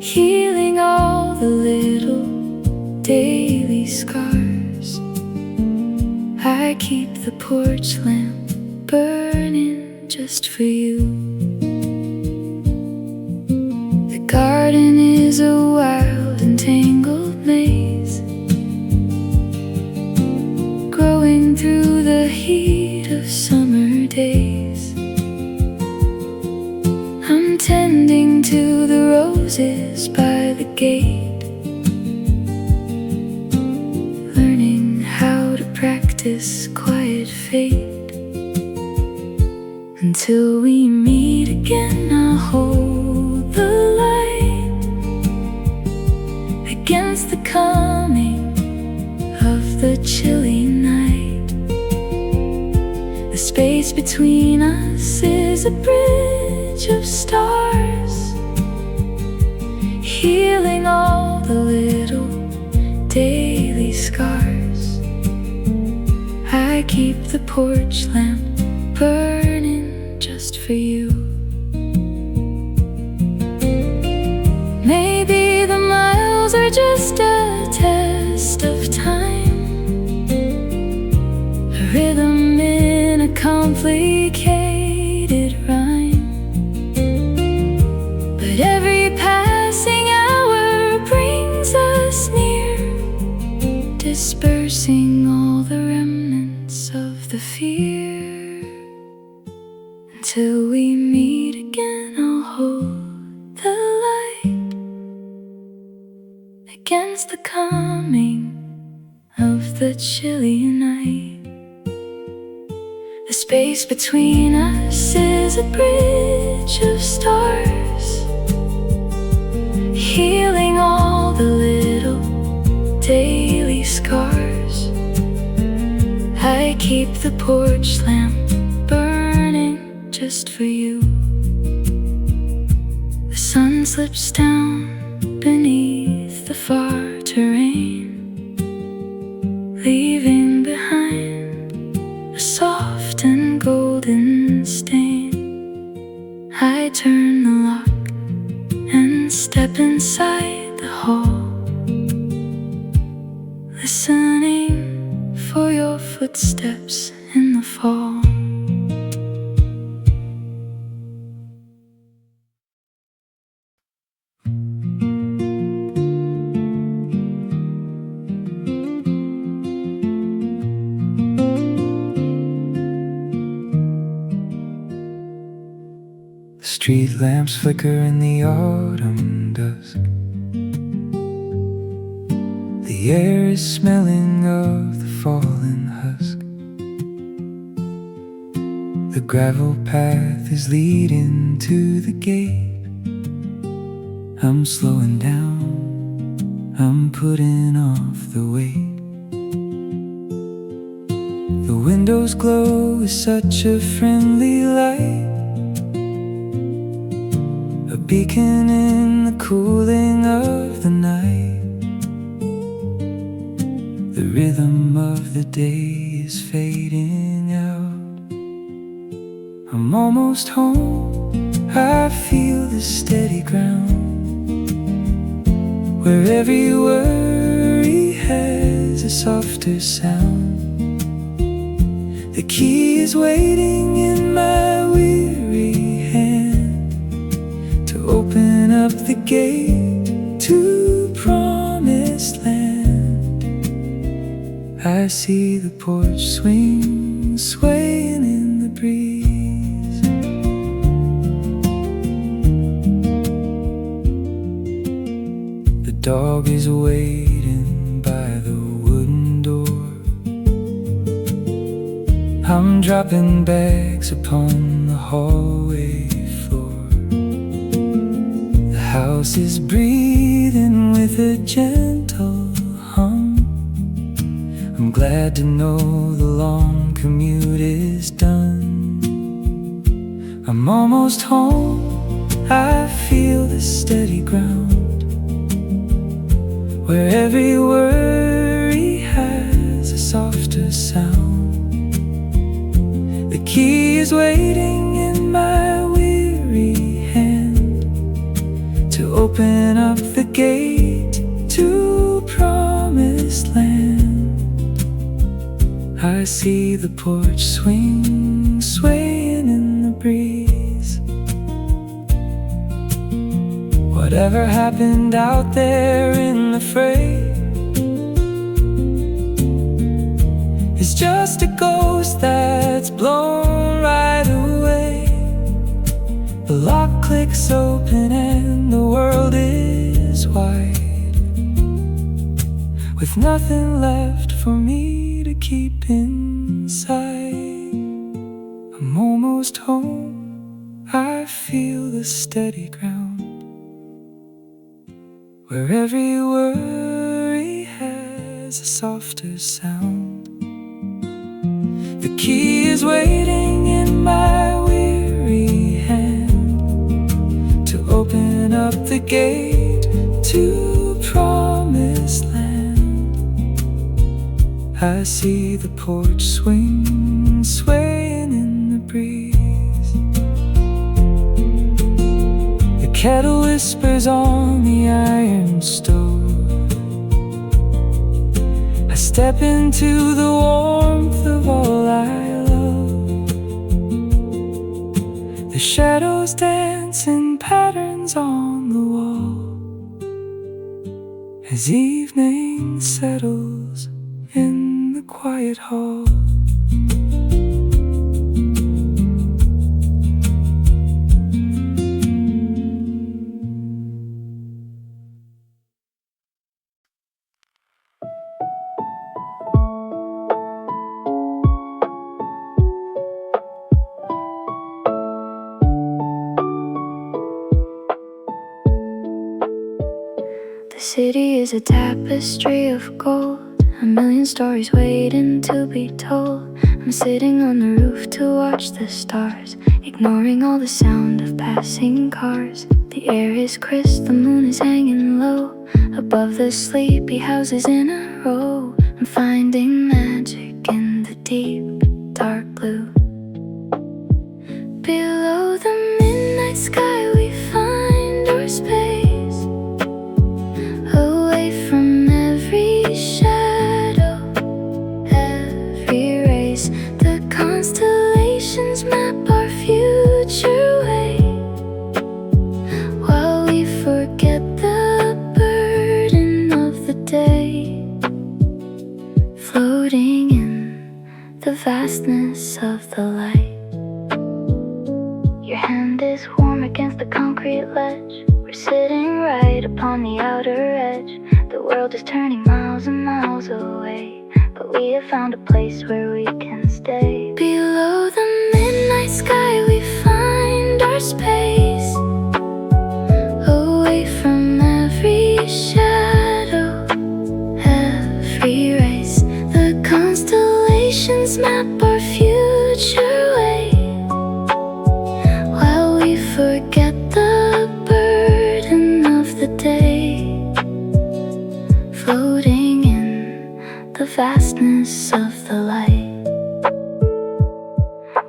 B: healing all all the little daily scars. I keep the porch lamp burning just for you. The garden is a wild and tangled maze, growing through the heat of summer days. I'm tending to the roses by the gate, learning how to practice quiet fate. Until we meet again, I'll hold the light against the coming of the chilly night. The space between us is a bridge of stars, healing all the little daily scars. I keep the porch lamp burning just for you. Maybe the miles are just a test of time, a rhythm in a complicated rhyme. But every passing hour brings us near, dispersing all the remnants of the fear. Until we meet again, I'll hold the light against the coming of the chilly night. The space between us is a bridge of stars, healing all the little daily scars. I keep the porch lamp burning just for you. The sun slips down beneath the far terrain, leaving behind a soft and golden stain. I turn the lock and step inside the hall, listening for your footsteps in the fall.
A: Street lamps flicker in the autumn dusk. The air is smelling of the fallen husk. The gravel path is leading to the gate. I'm slowing down, I'm putting off the weight. The windows glow with such a friendly light, a beacon in the cooling of the night. The rhythm of the day is fading out. I'm almost home, I feel the steady ground, where every worry has a softer sound. The key is waiting in my weary hand to open up the gate to promised land. I see the porch swing swaying in the breeze. The dog is waiting by the wooden door. I'm dropping bags upon the hallway floor. The house is breathing with a gentle hum. I'm glad to know the long commute is done. I'm almost home, I feel the steady ground, where every worry has a softer sound. The key is waiting in my weary hand to open up the gate to promised land. I see the porch swing, swaying in the breeze. Whatever happened out there in the fray is just a ghost that's blown right away. The lock clicks open and the world is wide, with nothing left for me to keep inside. I'm almost home, I feel the steady ground, where every worry has a softer sound. The key is waiting in my weary hand to open up the gate to promised land. I see the porch swing, swaying in the breeze. The kettle whispers on the iron stove. I step into the warmth of all I love. The shadows dance in patterns on the wall as evening settles in the quiet hall.
B: The city is a tapestry of gold, a million stories waiting to be told. I'm sitting on the roof to watch the stars, ignoring all the sound of passing cars. The air is crisp, the moon is hanging low above the sleepy houses in a row. I'm finding magic in the deep, dark blue. Below the midnight sky we find our space, away from every shadow, every race. The constellations map our future way, while we forget the burden of the day, floating in the vastness of the light. Your hand is warm against the concrete ledge. We're sitting right upon the outer edge. The world is turning miles and miles away, but we have found a place where we can stay. Below the midnight sky we find our space, away from every shadow, every race. The constellations map our future way, while we forget the burden of the day, floating in the vastness of the light.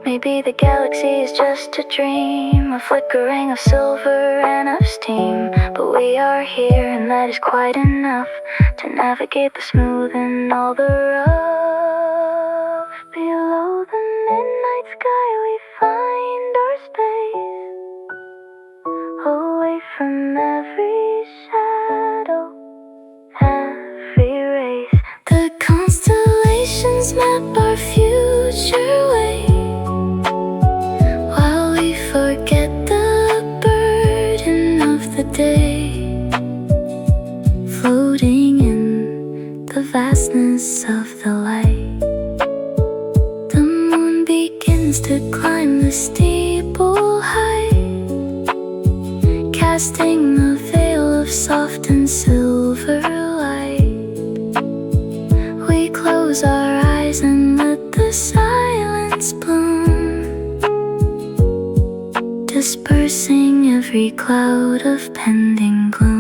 B: Maybe the galaxy is just a dream, a flickering of silver and of steam, but we are here and that is quite enough to navigate the smooth and all the rough. Below the midnight sky we find our space, away from every shadow, every race. The constellations map our future way, while we forget the burden of the day, floating in the vastness of the light. The moon begins to climb the steeple high, casting the veil of soft and silver light. We close our eyes and let the silence bloom, dispersing every cloud of pending gloom.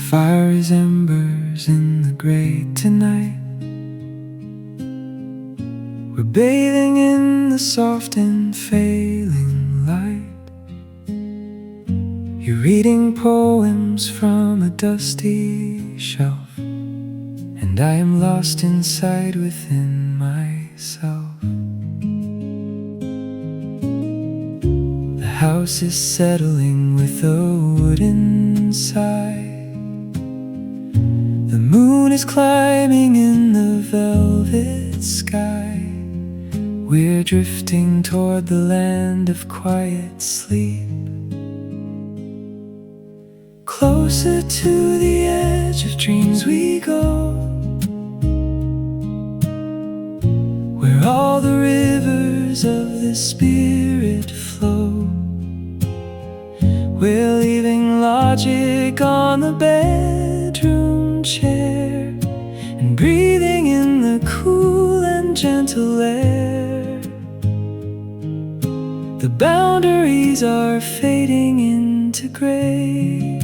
A: fire is embers in the grate tonight. We're bathing in the soft and failing light. You're reading poems from a dusty shelf, and I am lost inside within myself. The house is settling with a wooden sigh. The moon is climbing in the velvet sky. We're drifting toward the land of quiet sleep. Closer to the edge of dreams we go, where all the rivers of the spirit flow. We're leaving logic on the bedroom chair and breathing in the cool and gentle air. The boundaries are fading into gray.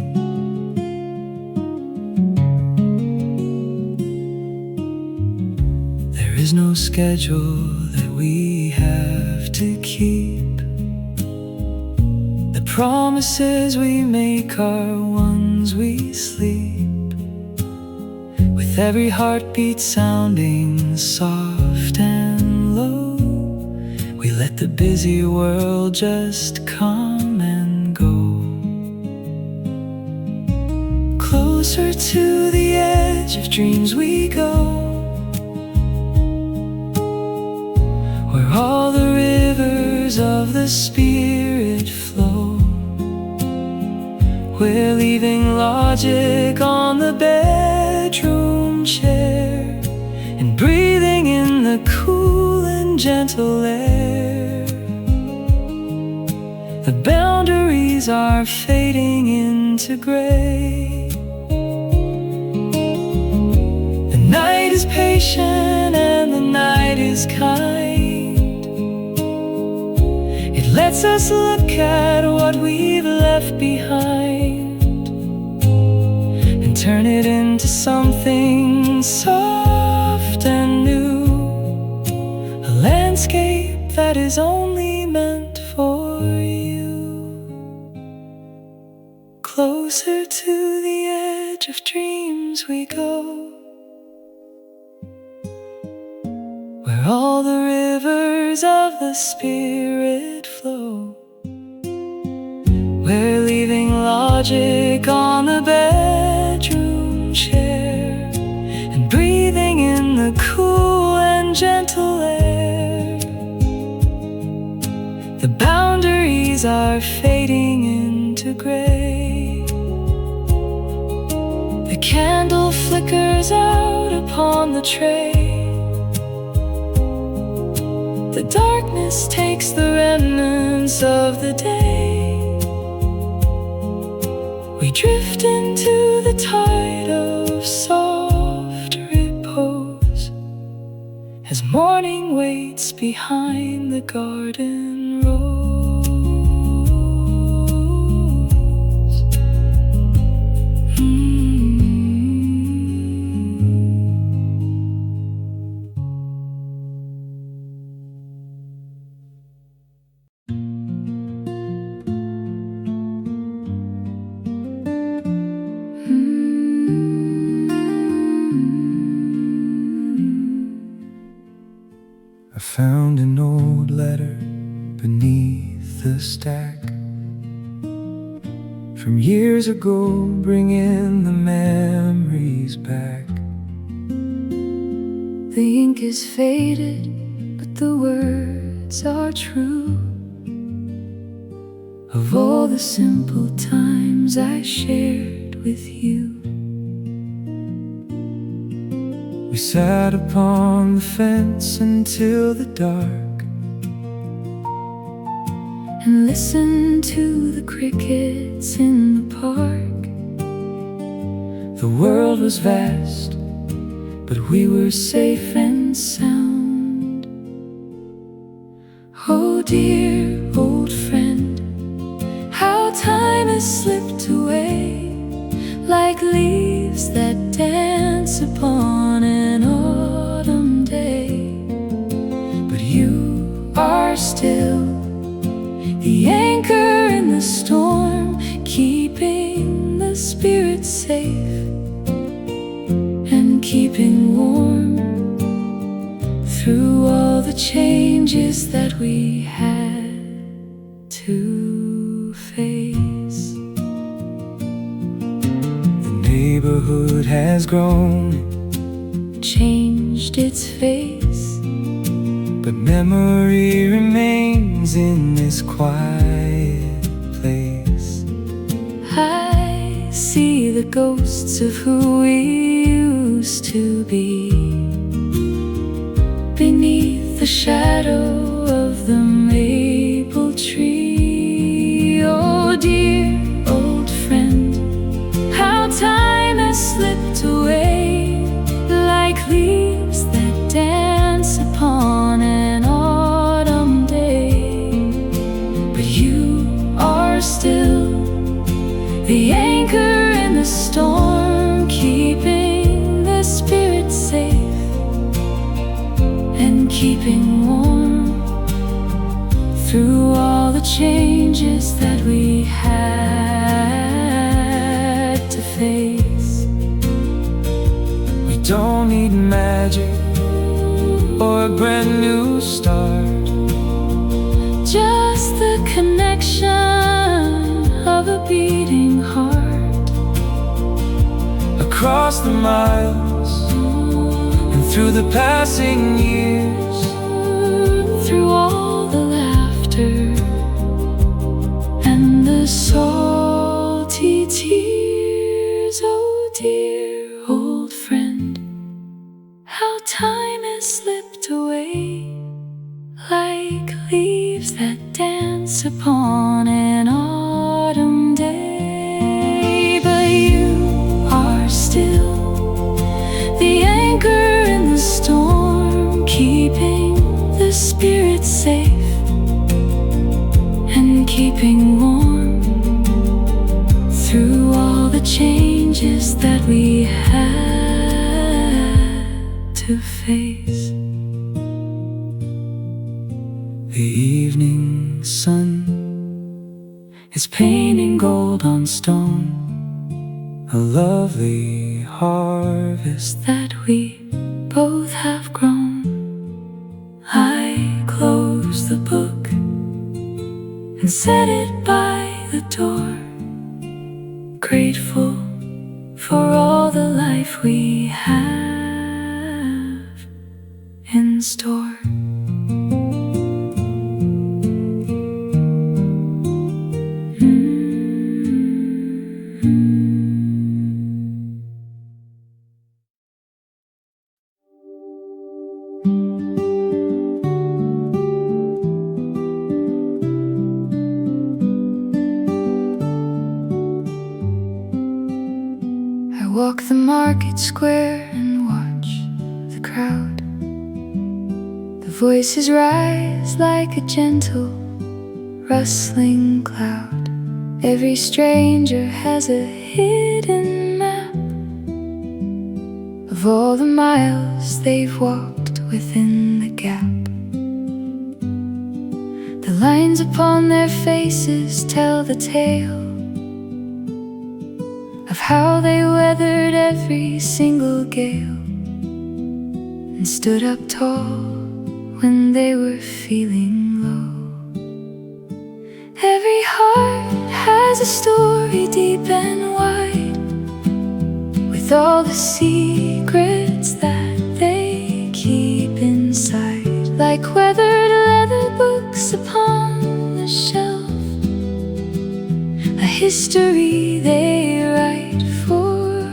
A: There is no schedule that we have to keep. The promises we make are ones we sleep, with every heartbeat sounding soft and low. We let the busy world just come and go. Closer to the edge of dreams we go, where all the rivers of the spirit flow. We're leaving logic on the bedroom chair and breathing in the cool and gentle air. The boundaries are fading into gray. The night is patient and the night is kind. It lets us look at what we've left behind and turn it into something soft and new, a landscape that is only meant for you. Closer to the edge of dreams we go, where all the rivers of the spirit flow. We're leaving logic on the bedroom chair and breathing in the cool and gentle air. The boundaries are fading into gray. The candle flickers out upon the tray. The darkness takes the remnants of the day. We drift into the tide of soft repose as morning waits behind the garden rose. I found an old letter beneath the stack from years ago, bringing the memories back.
B: The ink is faded, but the words are true, of all the simple times I shared with you.
A: We sat upon the fence until the dark
B: and listened to the crickets in the park.
A: The world was vast, but we were safe and sound.
B: Oh dear old friend, how time has slipped away like leaves
A: dance upon an autumn day. But you are still the anchor in the storm, keeping the spirit safe and keeping warm through all the changes that we had to face. The neighborhood has grown, changed its face, but memory remains in this quiet place. I see the ghosts of who we used to be beneath the shadow of the maple tree. Oh dear old friend, how time has slipped away like leaves that dance upon an autumn day. But you are still the anchor in the storm, keeping the spirit safe and keeping warm through all the changes that we had to face. We don't need magic or a brand new start, just the connection of a beating heart. Across the miles and through the passing years, through all the laughter and the salty tears. Oh dear old friend, how time has slipped away like leaves that dance upon an autumn day. But you are still the anchor in the storm, keeping the spirit safe and keeping warm through all the changes that we had to face. The evening sun is painting gold on stone, a lovely harvest that we both have grown. I close the book and set it by the door, grateful for all the life we have in store. Walk the market square and watch the crowd. The voices rise like a gentle rustling cloud. Every stranger has a hidden map of all the miles they've walked within the gap. The lines upon their faces tell the tale of how they weathered every single gale and stood up tall when they were feeling low. Every heart has a story deep and wide, with all the secrets that they keep inside, like weathered leather books upon the shelf, a history they write for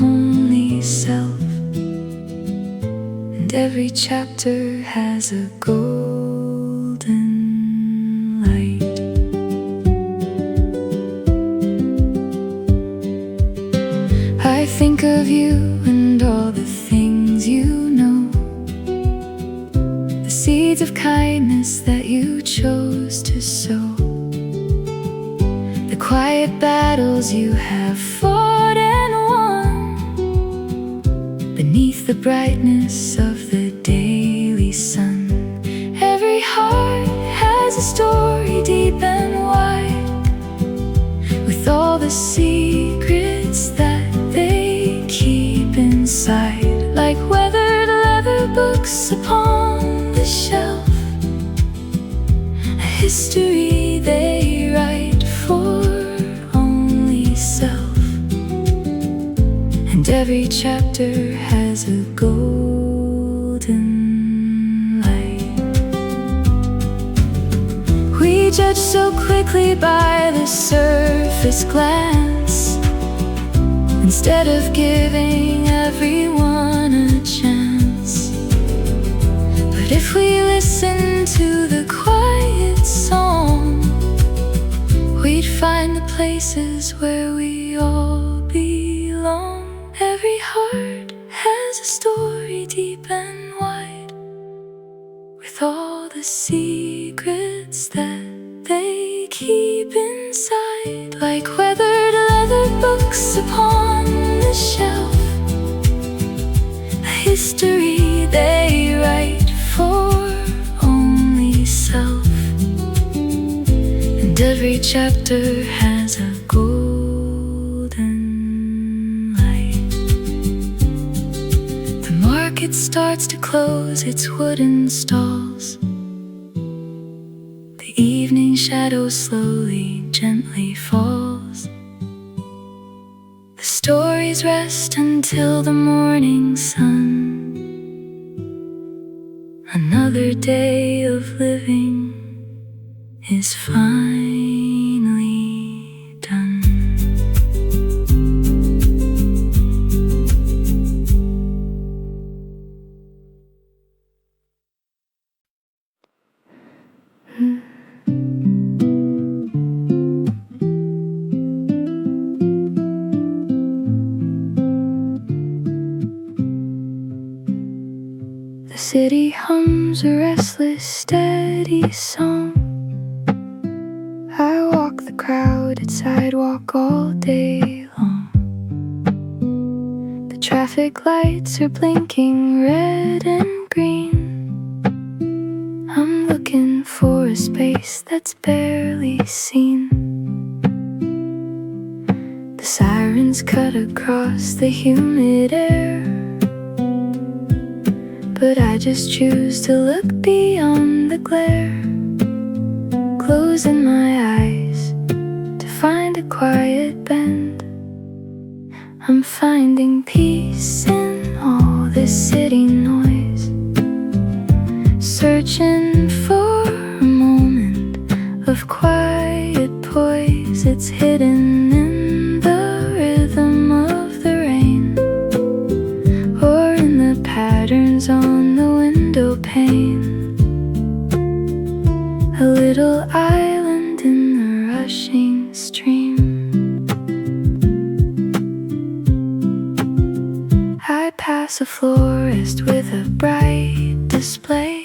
A: only self. And every chapter has a golden light. I think of you and all the things you know, the seeds of kindness that you chose to sow, the quiet battles you have fought and won,
B: the brightness of the daily sun. Every heart has a story deep and wide, with all the secrets that they keep inside, like weathered leather books upon the shelf, a history they write for only self. And every chapter has a golden light. We judge so quickly by the surface glance, instead of giving everyone a chance. But if we listen to the quiet song, we'd find the places where we all belong. Every heart has a story deep and wide, with all the secrets that they keep inside, like weathered leather books upon the shelf, a history they write for only self. And every chapter has a golden light. The market starts to close its wooden stalls. The evening shadow slowly, gently falls. The stories rest until the morning sun. Another day of living is finally done. The city hums a restless, steady song. I walk the crowded sidewalk all day long. The traffic lights are blinking red and green. I'm looking for a space that's barely seen. The sirens cut across the humid air, but I just choose to look beyond the glare, closing my eyes to find a quiet bend. I'm finding peace in all this city noise, searching for a moment of quiet poise. It's hidden in the rhythm of the rain, or in the patterns on the window pane. A little island in the rushing stream. I pass a florist with a bright display.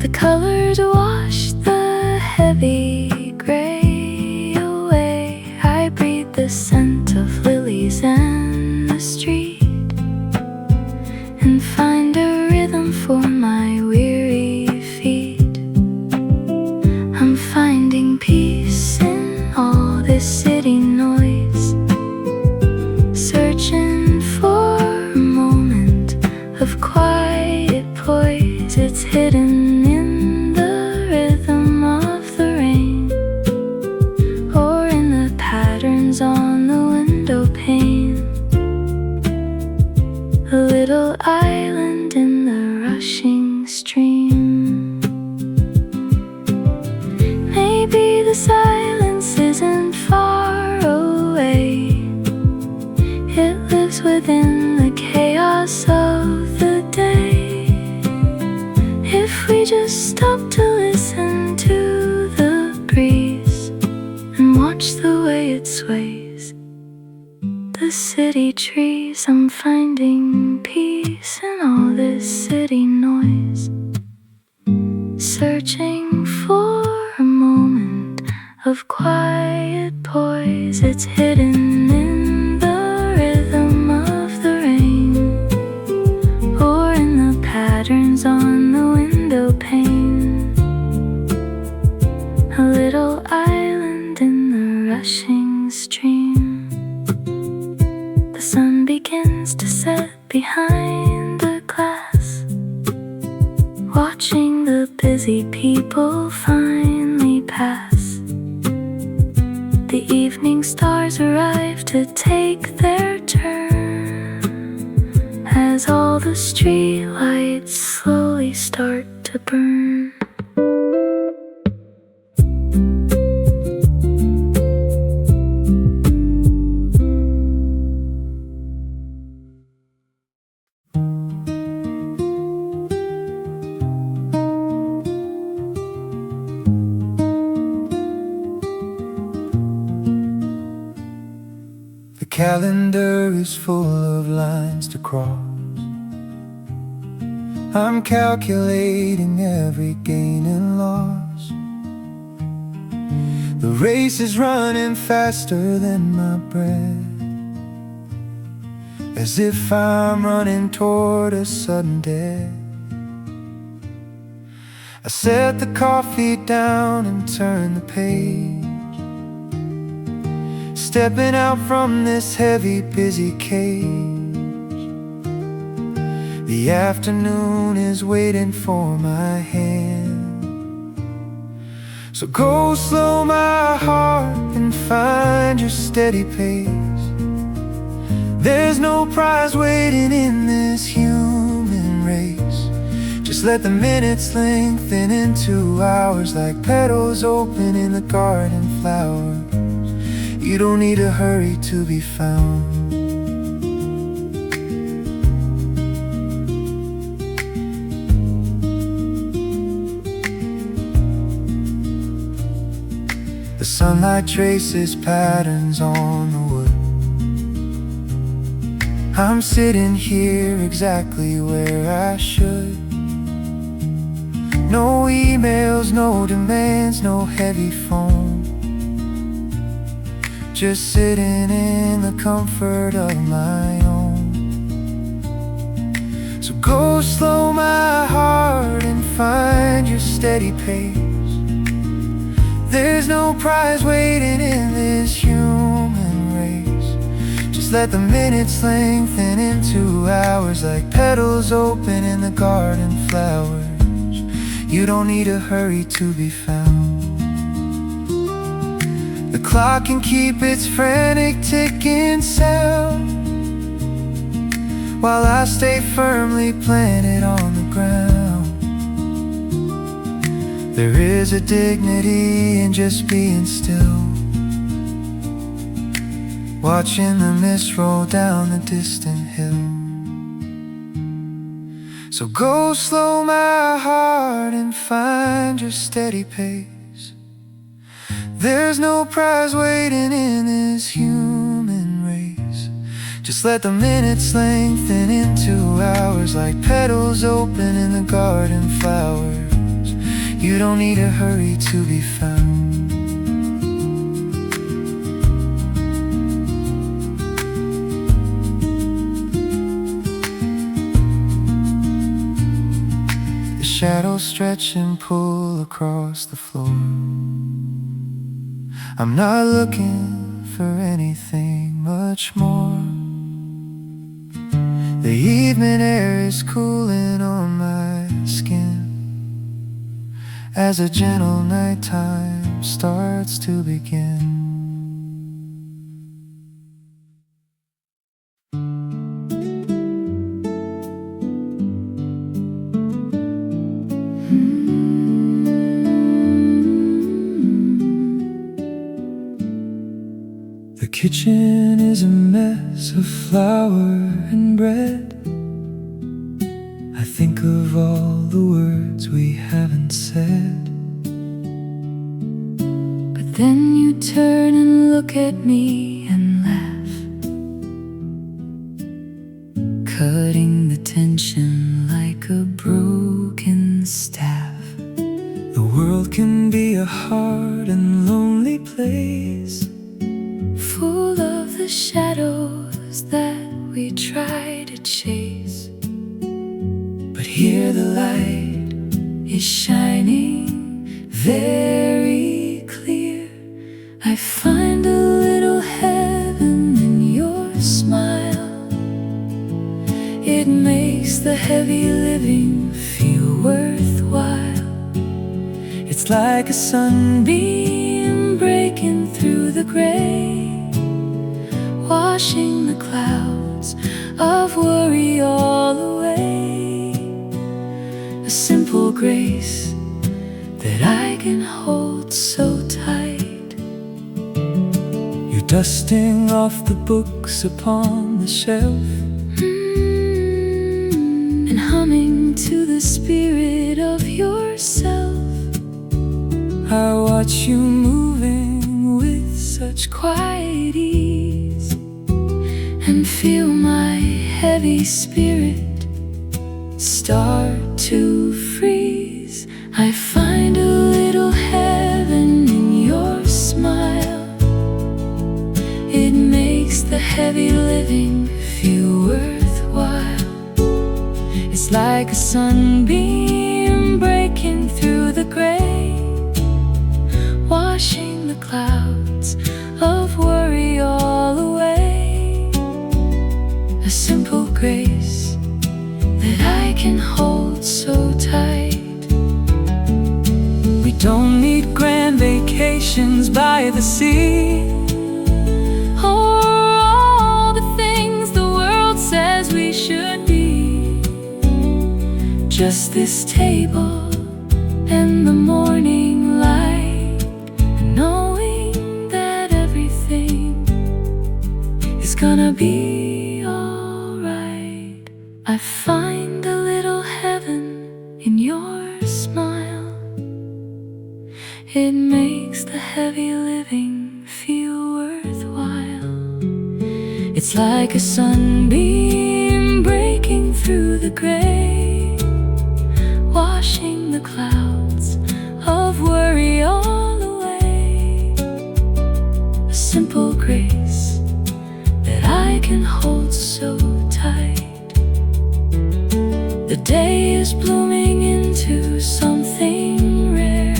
B: The colors wash the heavy gray away. I breathe the scent of lilies and the street, and find a rhythm for my weary feet. I'm finding peace in all this city noise, searching for a moment of quiet poise. It's hidden in the rhythm of the rain, or in the patterns on the window pane. A little island in the rushing stream. Maybe the silence isn't far away. It lives within the chaos of the day. If we just stop to listen to the breeze and watch the way it sways the city trees. I'm finding peace in all this city noise, searching for a moment of quiet poise. It's hidden in the rhythm of the rain. flowing stream. The sun begins to set behind the glass, watching the busy people finally pass. The evening stars arrive to take their turn, as all the street lights slowly start to burn.
A: The calendar is full of lines to cross. I'm calculating every gain and loss. The race is running faster than my breath, as if I'm running toward a sudden death. I set the coffee down and turn the page, stepping out from this heavy, busy cage. The afternoon is waiting for my hand. So go slow, my heart, and find your steady pace. There's no prize waiting in this human race. Just let the minutes lengthen into hours, like petals open in the garden flowers. You don't need to hurry to be found. The sunlight traces patterns on the wood. I'm sitting here exactly where I should. No emails, no demands, no heavy phone. Just sitting in the comfort of my own. So go slow, my heart, and find your steady pace. There's no prize waiting in this human race. Just let the minutes lengthen into hours, like petals open in the garden flowers. You don't need to hurry to be found. The clock can keep its frantic ticking sound, while I stay firmly planted on the ground. There is a dignity in just being still, watching the mist roll down the distant hill. So go slow, my heart, and find your steady pace. There's no prize waiting in this human race. Just let the minutes lengthen into hours, like petals open in the garden flowers. You don't need to hurry to be found. The shadows stretch and pull across the floor. I'm not looking for anything much more. The evening air is cooling on my skin, as a gentle nighttime starts to begin. The kitchen is a mess of flour and bread. I think of all the words we haven't said.
B: But then you turn and look at me and laugh, cutting the tension like a broken staff.
A: The world can be a hard and lonely place,
B: full of the shadows that we try to chase.
A: but here the light
B: Is shining very clear. I find a little
A: feel worthwhile. It's like a sunbeam breaking through the gray, washing the clouds of worry all away. A simple grace that I can hold so tight. You're dusting off the books upon the shelf, and humming to the spirit of yourself. I watch you moving with such quiet ease, and feel my heavy spirit start to freeze. I find a little heaven in your smile. It makes the heavy living feel worthwhile. It's like a sunbeam breaking through the gray, washing the clouds of worry all away. A simple grace that I can hold so tight. We don't need grand vacations by the sea, or all the things the world says we should be. Just this table and the morning light, knowing that everything is gonna be alright. I find a little heaven in your smile. It makes the heavy living feel worthwhile. It's like a sunbeam breaking through the gray, washing the clouds of worry all away. A simple grace that I can hold so tight. The day is blooming into something rare.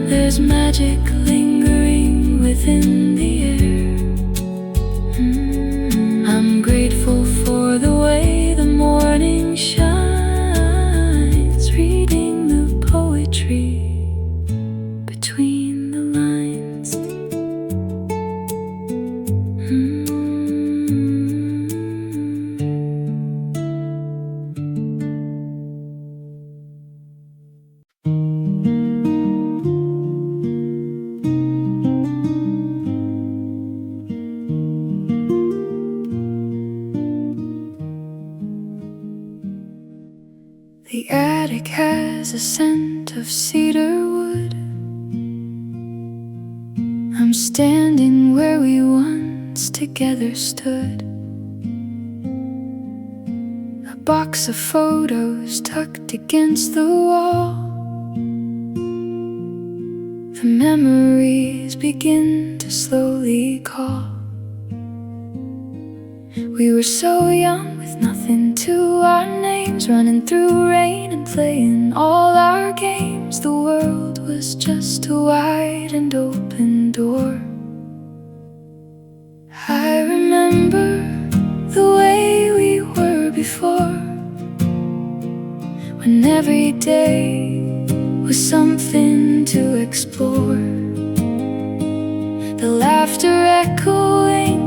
A: There's magic lingering within the air. I'm grateful for the way the morning shines, reading the poetry between the lines. The attic has a scent of cedar wood. I'm standing where we once together stood. A box of photos tucked against the wall. The memories begin to slowly call. We were so young with nothing to our names, running through rain and playing all our games. The world was just a wide and open door. I remember the way we were before, when every day was something to explore. The laughter echoing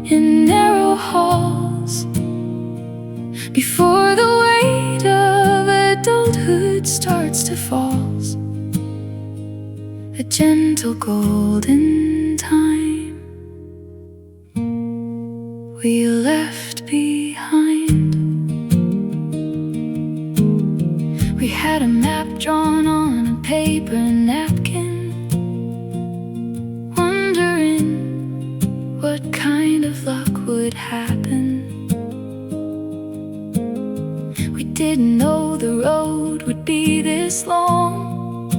A: in narrow halls, before the weight of adulthood starts to fall. A gentle golden time we left behind. We had a map drawn on a paper napkin, wondering what kind of luck would happen. We didn't know the road would be this long,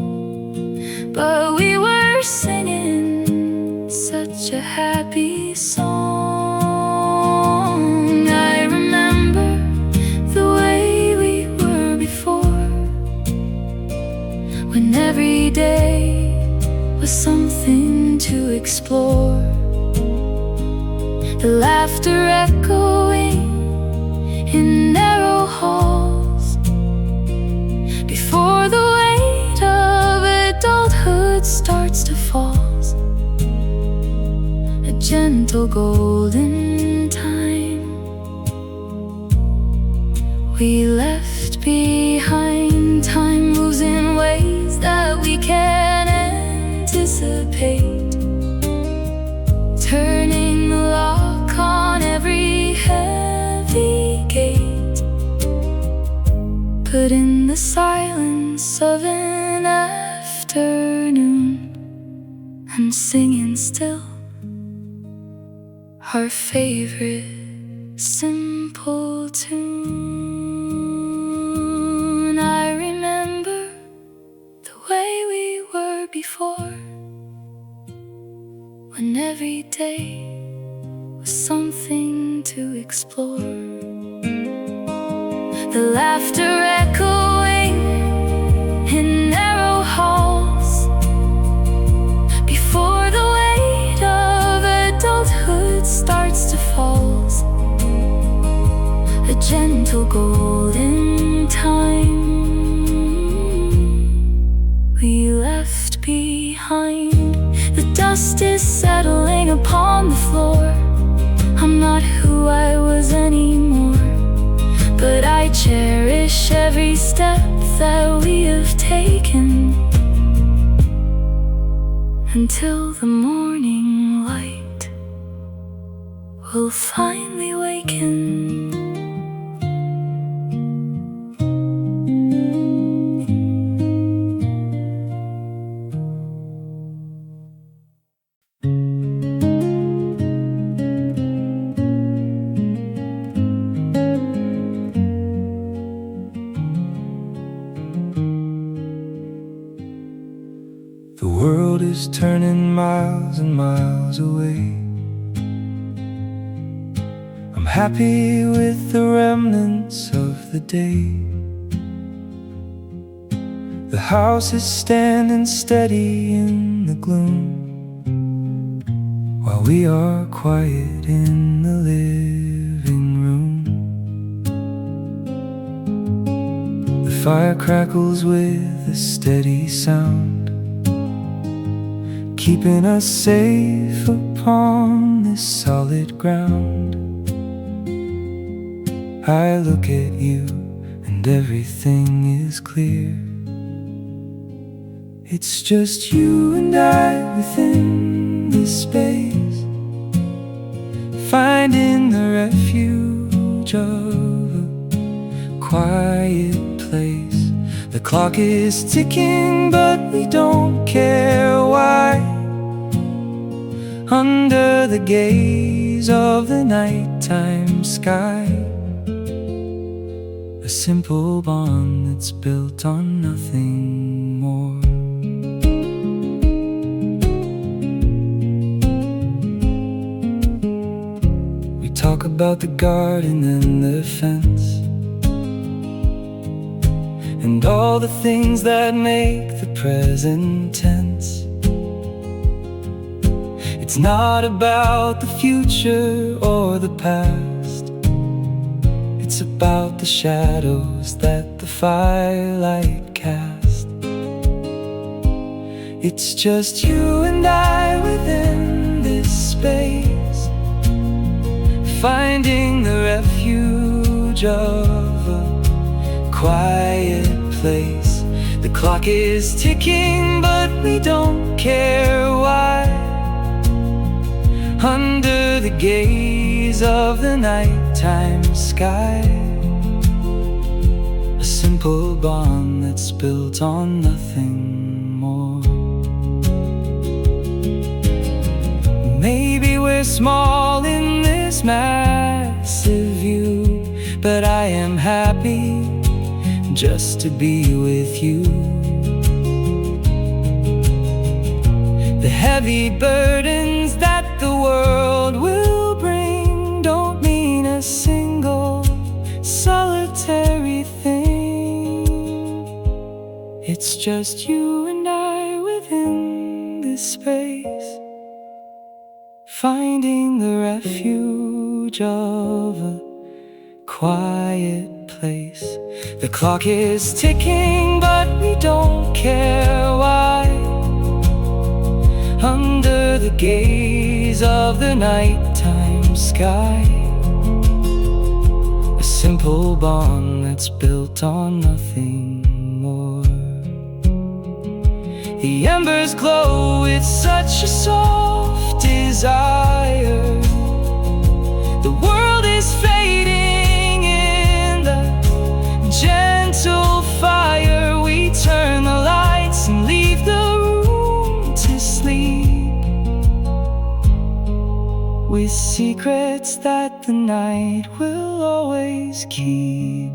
A: but we were singing such a happy song. I remember the way we were before, when every day was something to explore. The laughter echoing in narrow halls,
B: starts to fall, a gentle golden time. We left behind, time moves in ways that we can't anticipate, turning the lock on every heavy gate. But in the silence of an afternoon, I'm singing still our favorite simple tune. I remember the way we were before, when every day was something to explore. The laughter echoing in narrow halls, before the weight of adulthood starts to fall, a gentle golden time we left behind. The dust is settling upon the floor. I'm not who I was anymore, but I cherish every step that we have taken, until the morning light will finally waken.
A: The world is turning miles and miles away. I'm happy with the remnants of the day. The house is standing steady in the gloom, while we are quiet in the living room. The fire crackles with a steady sound, keeping us safe upon this solid ground. I look at you and everything is clear. It's just you and I within this space, finding the refuge of a quiet place. The clock is ticking, but we don't care why. Under the gaze of the nighttime sky, a simple bond that's built on nothing more. We talk about the garden and the fence, and all the things that make the present tense. It's not about the future or the past, it's about the shadows that the firelight cast. It's just you and I within this space, finding the refuge of a quiet place. The clock is ticking, but we don't care why. Under the gaze of the nighttime sky, a simple bond that's built on nothing more. Maybe we're small in this massive view, but I am happy just to be with you. The heavy burdens that the world will bring don't mean a single solitary thing. It's just you and I within this space, finding the refuge of a quiet place. The clock is ticking, but we don't care why. under the gaze of the nighttime sky. A simple bond that's built on nothing more. The embers glow with such a soft desire. The world is fading in the gentle fire. We turn the lights and leave the room to sleep, with secrets that the night will always keep.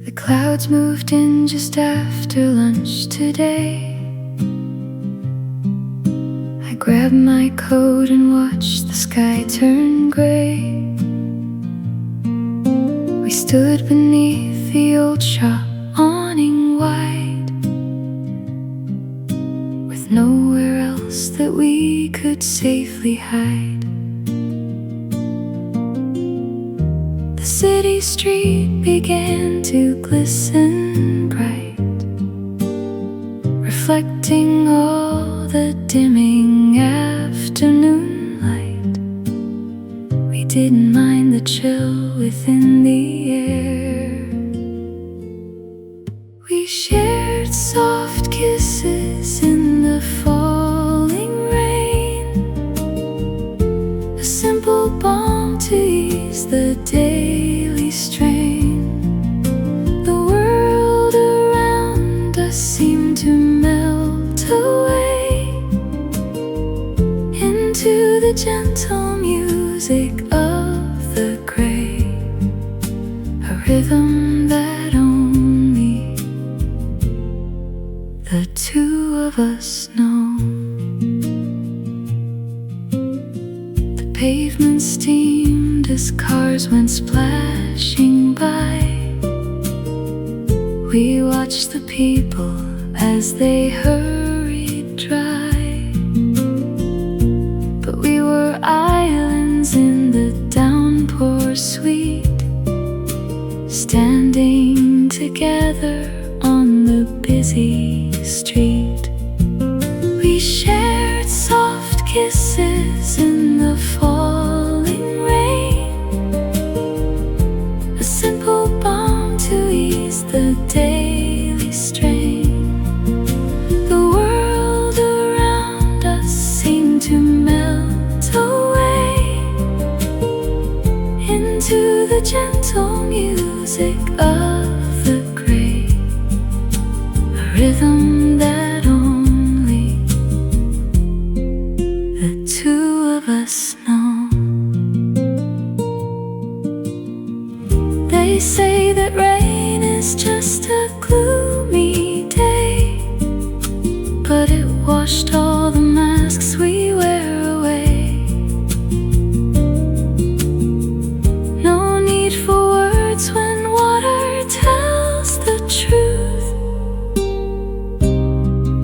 B: The clouds moved in just after lunch today. I grabbed my coat and watched the sky turn gray. We stood beneath the old shop awning wide, with nowhere else that we could safely hide. The city street began to glisten bright, reflecting all the dimming afternoon light. We didn't mind the chill within the air. We shared soft kisses in the falling rain, a simple balm to ease the daily strain. The world around us seemed to melt away into the gentle music of the gray, a rhythm that only the two of us know. The pavement steamed as cars went splashing by. We watched the people as they hurried dry, but we were islands in the downpour sweet, standing together on the busy street. We shared soft kisses in the falling rain, a simple balm to ease the daily strain. The world around us seemed to melt away into the gentle music of the gray, a rhythm that only the two of us know. They say that rain is just a gloomy day, but it washed all the masks we wear away. No need for words when water tells the truth,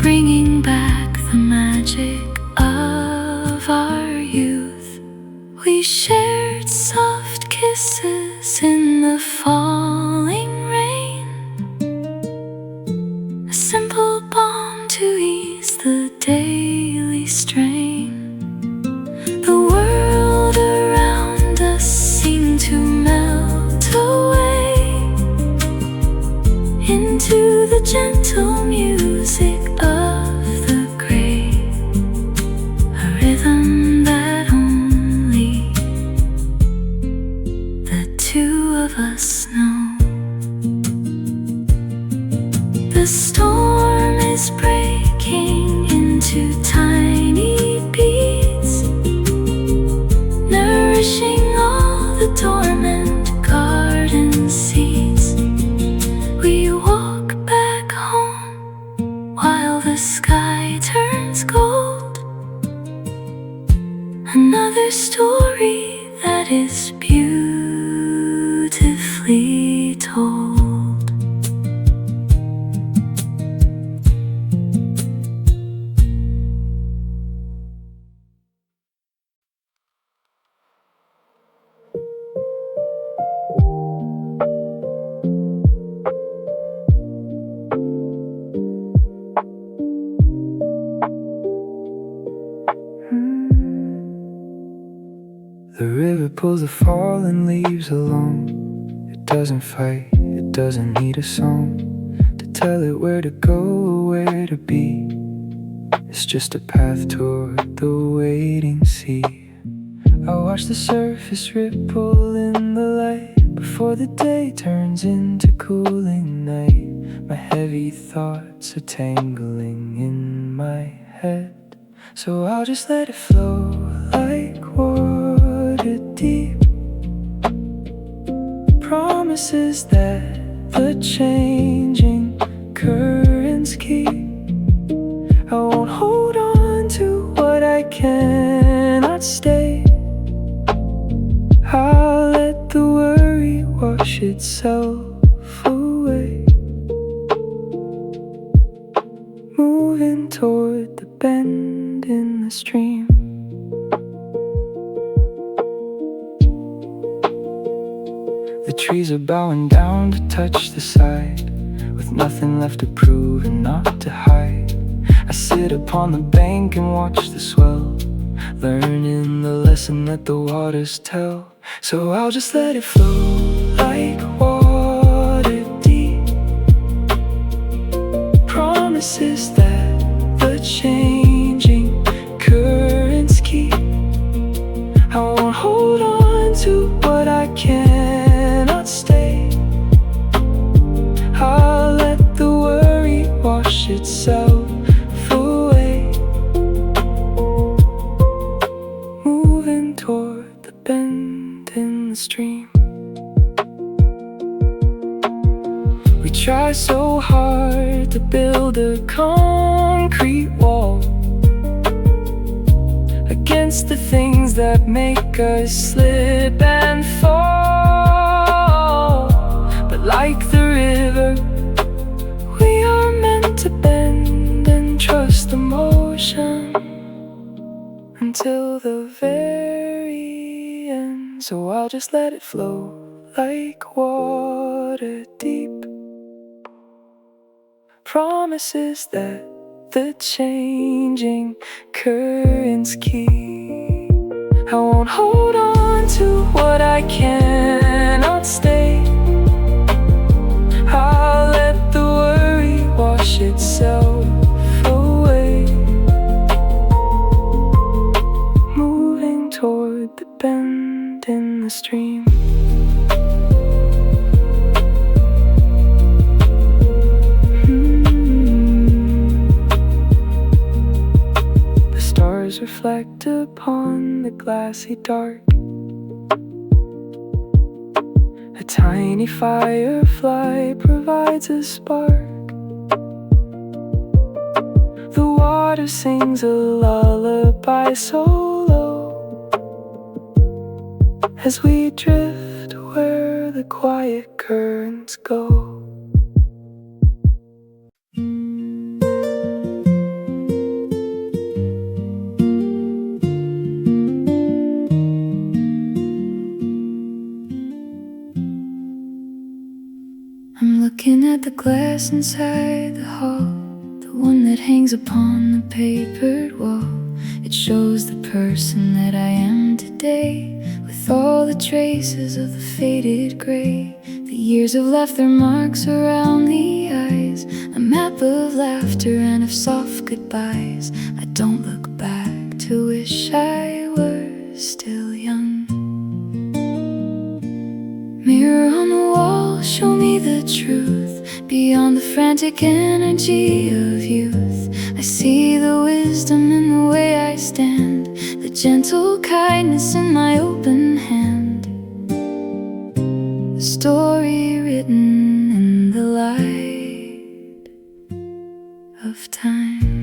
B: bringing back the magic of our youth. We shared soft kisses in the falling rain, a simple balm to ease the daily strain. The world around us seemed to melt away into the gentle music of the gray, a rhythm that only the two of us know. The storm is breaking into tiny beats, nourishing all the dormant garden seeds. We walk back home while the sky turns gold, another story that is beautifully told.
A: pulls the fallen leaves along. It doesn't fight, it doesn't need a song to tell it where to go or where to be. It's just a path toward the waiting sea. I watch the surface ripple in the light before the day turns into cooling night. My heavy thoughts are tangling in my head, so I'll just let it flow like water deep. Promises that the changing currents keep. I won't hold on to what I cannot stay. I'll let the worry wash itself away. Moving toward the bend in the stream. The trees are bowing down to touch the side, with nothing left to prove and not to hide. I sit upon the bank and watch the swell, learning the lesson that the waters tell. So I'll just let it flow like water deep. Promises that the changing currents keep. I won't hold on to what I cannot stay. I'll let the worry wash itself away. Moving toward the bend in the stream. We try so hard to build a concrete wall against the things that make us slip and fall. But like the river, we are meant to bend and trust the motion until the very end. So I'll just let it flow like water deep. Promises that the changing currents keep. I won't hold on to what I cannot stay. I'll let the worry wash itself away. Moving toward the bend in the stream. The stars reflect upon the glassy dark. A tiny firefly provides a spark. The water sings a lullaby so low as we drift where the quiet currents go. I'm looking at the glass inside the hall, the one that hangs upon the papered wall. It shows the person that I am today, with all the traces of the faded gray. The years have left their marks around the eyes, a map of laughter and of soft goodbyes. I don't look back to wish I were still young. Mirror on the wall, show me the truth beyond the frantic energy of youth. I see the wisdom in the way I stand, the gentle kindness in my open hand. The story written in the light of time.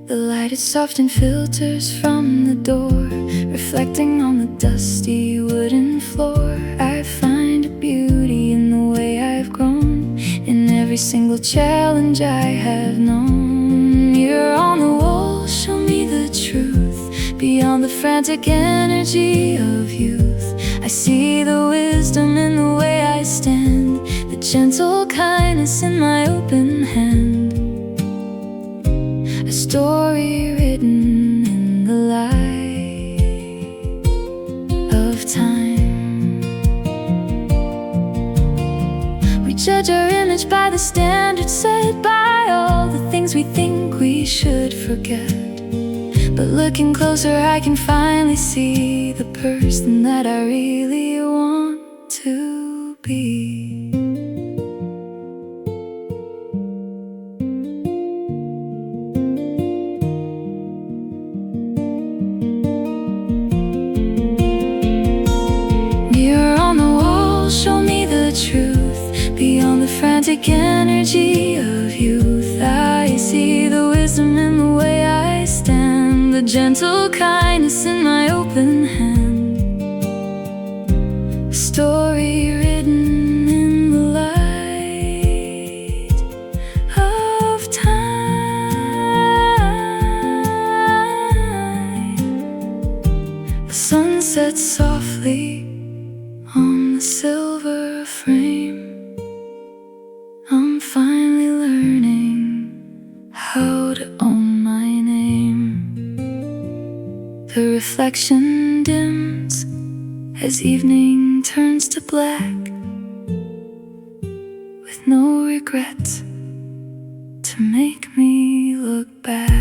A: The light is soft and filters from the door, reflecting on the dusty wooden floor. I find a beauty in the way I've grown, in every single challenge I have known. You're on the wall, show me the truth
B: beyond the frantic energy of youth. I see the wisdom in the way I stand, the gentle kindness in my open hand, a story written in the light of time. We judge our image by the standards set by all the things we think we should forget. But looking closer, I can finally see the person that I really want to be. Mirror on the wall, show me the truth beyond the frantic energy of youth. I see the wisdom in the way I stand, the gentle kindness in my open hand, a story written in the light of time. The sun sets softly on the silver frame. I'm finally learning how to own my name. The reflection dims as evening turns to black, with no regrets to make me look back.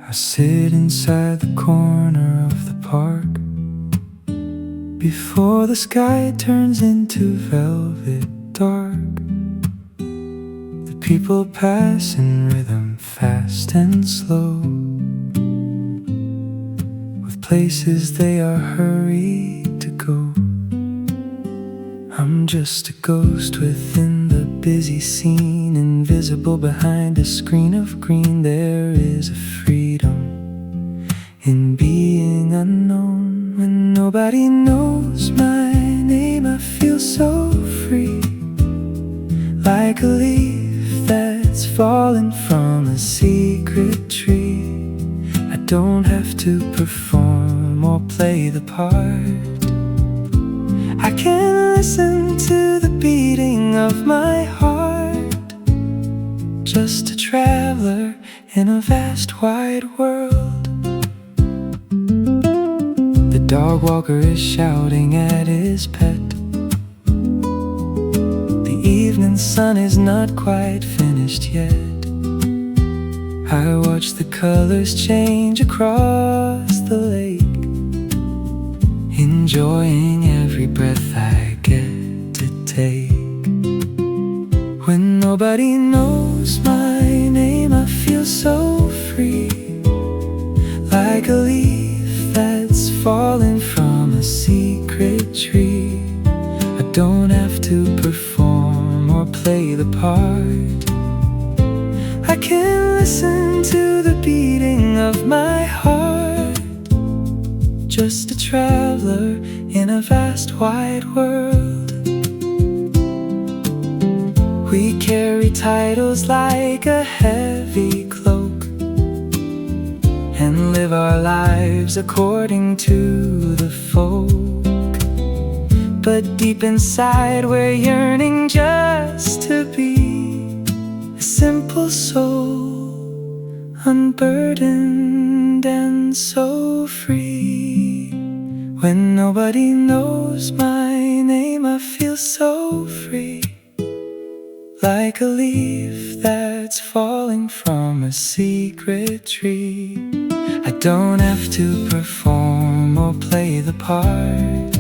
A: I sit inside the corner of the park before the sky turns into velvet dark. The people pass in rhythm, fast and slow, with places they are hurried to go. I'm just a ghost within the busy scene, invisible behind a screen of green. There is a freedom in being unknown. When nobody knows my name, I feel so free, like a leaf that's fallen from a secret tree. I don't have to perform or play the part. I can listen to the beating of my heart, just a traveler in a vast wide world. The dog walker is shouting at his pet. The evening sun is not quite finished yet. I watch the colors change across the lake, enjoying every breath I get to take. When nobody knows my name, I feel so free, like a leaf that's fallen from a secret tree. I don't have to perform or play the part. I can listen to the beating of my heart, just a traveler in a vast wide world. We carry titles like a heavy cloak, and live our lives according to the folk. But deep inside we're yearning just to be a simple soul, unburdened and so free. When nobody knows my name, I feel so free, like a leaf that's falling from a secret tree. I don't have to perform or play the part.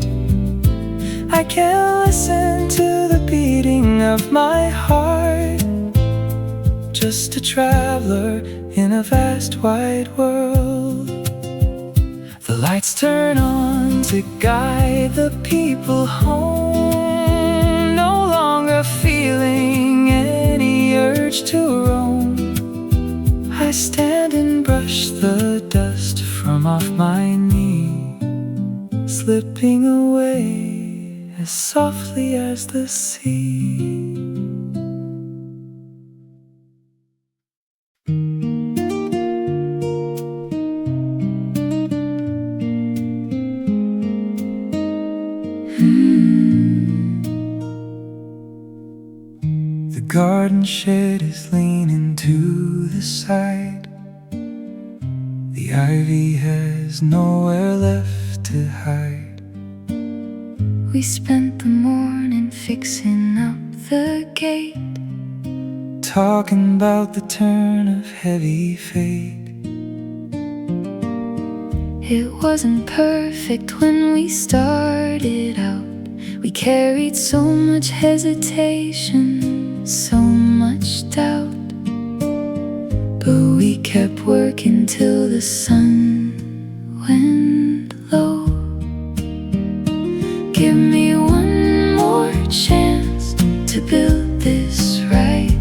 A: I can listen to the beating of my heart, just a traveler in a vast wide world. The lights turn on to guide the people home. No longer feeling any urge to roam, I stand and brush the dust from off my knee, slipping away as softly as the sea. The garden shed is leaning to the side. The ivy has nowhere left to hide.
B: We spent the morning fixing up the gate,
A: talking about the turn of heavy fate.
B: It wasn't perfect when we started out. We carried so much hesitation, so much doubt, but we kept working till the sun went low. Give me one more chance to build this right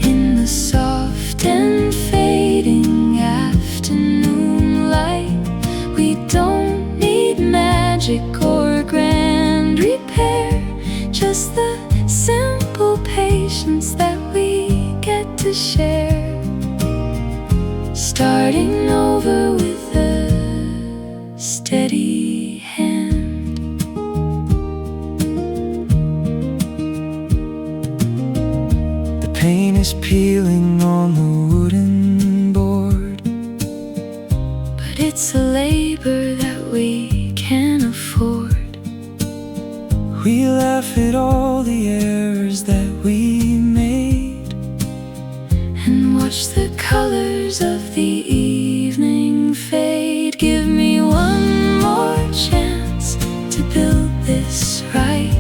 B: in the soft and fading afternoon light. We don't need magic or grand repair, just the simple patience that we get to share. Starting over with a steady hand.
A: The paint is peeling on the wooden board,
B: but it's a labor that we can afford.
A: We laugh at all the errors that we made,
B: and watch the colors of the evening fade. Give me one more chance to build this right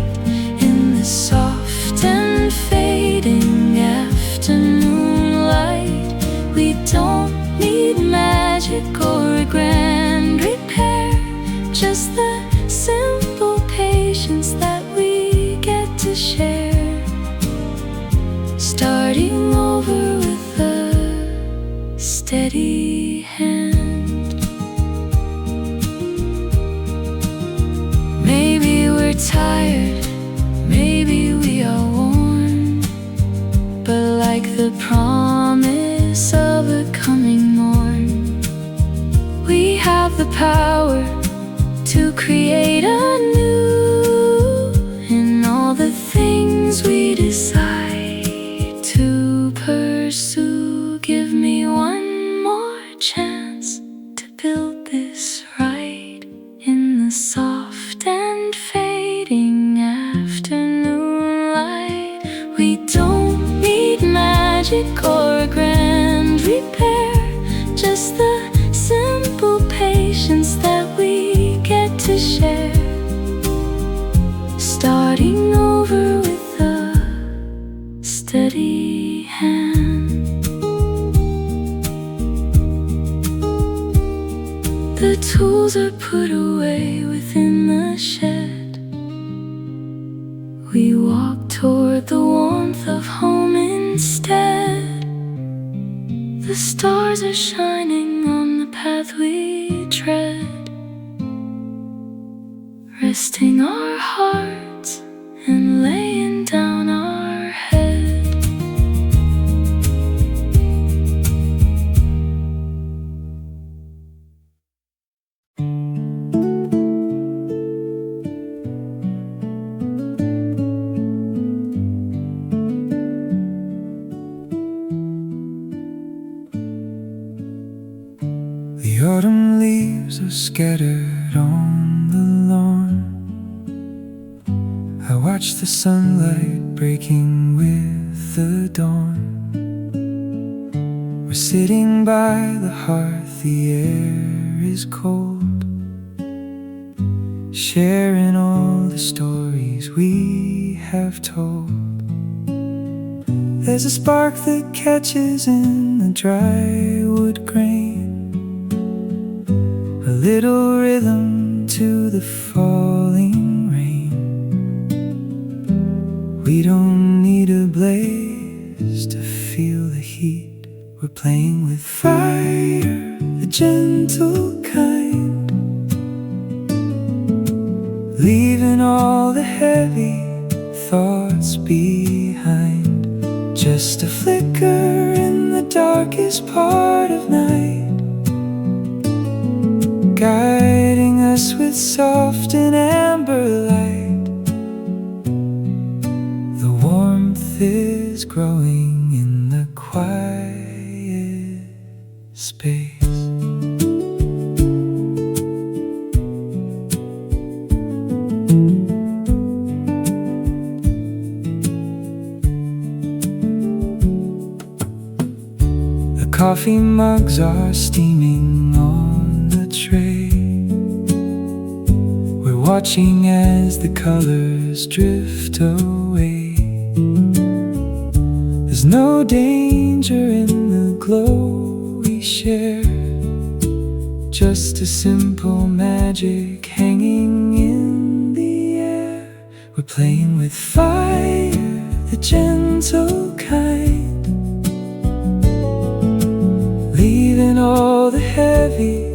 B: in the soft and fading afternoon light. We don't need magic or a grand repair, just the simple patience that we get to share. Starting over with a steady hand. Maybe we're tired, maybe we are worn, but like the promise of a coming morn, we have the power to create anew in all the things we decide to pursue. Give me one more chance to build this right in the soft and fading afternoon light. We don't need magic or a grand repair, just the simple patience that we get to share. Starting over with a steady hand. The tools are put away within the shed. We walk toward the warmth of home instead. The stars are shining on the path we tread, resting our hearts and laying down our head.
A: The autumn leaves are scattered on the lawn. I watch the sunlight breaking with the dawn. We're sitting by the hearth, the air is cold, sharing all the stories we have told. There's a spark that catches in the dry wood grain, a little rhythm to the falling rain. We don't need a blaze to feel the heat. We're playing with fire, the gentle kind, leaving all the heavy thoughts behind. Just a flicker in the darkest part of night, guiding us with soft and amber light. The warmth is growing in the quiet space. The coffee mugs are steaming on the tray. We're watching as the colors drift away. There's no danger in the glow we share, just a simple magic hanging in the air. We're playing with fire, the gentle kind, leaving all the heavy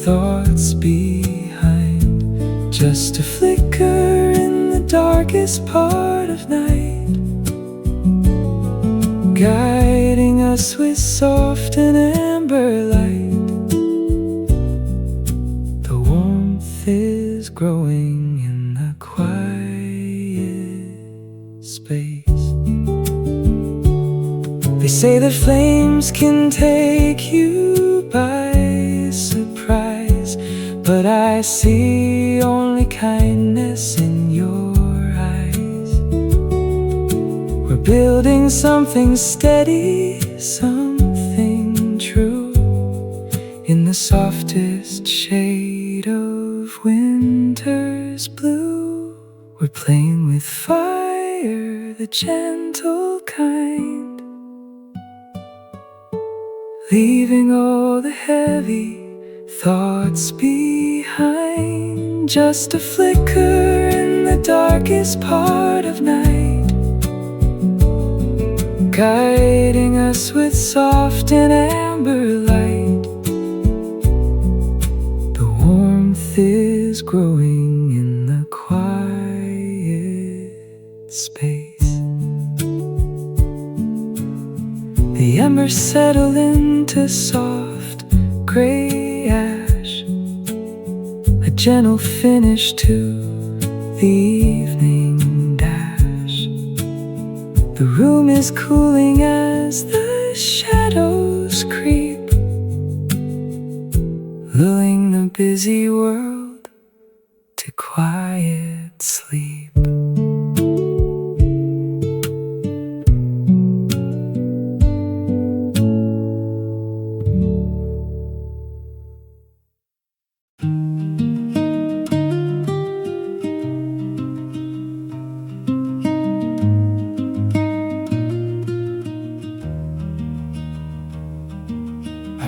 A: thoughts behind. Just a flicker in the darkest part of night, guiding us with soft and amber light. The warmth is growing in the quiet space. They say that flames can take you by surprise, but I see only kindness in your eyes. We're building something steady, something true, in the softest shade of winter's blue. We're playing with fire, the gentle kind, leaving all the heavy thoughts behind. Just a flicker in the darkest part of night, guiding us with soft and amber light. The warmth is growing in the quiet space. The embers settle into soft gray ash, a gentle finish to the evening dash. The room is cooling as the shadows creep, lulling the busy world to quiet sleep.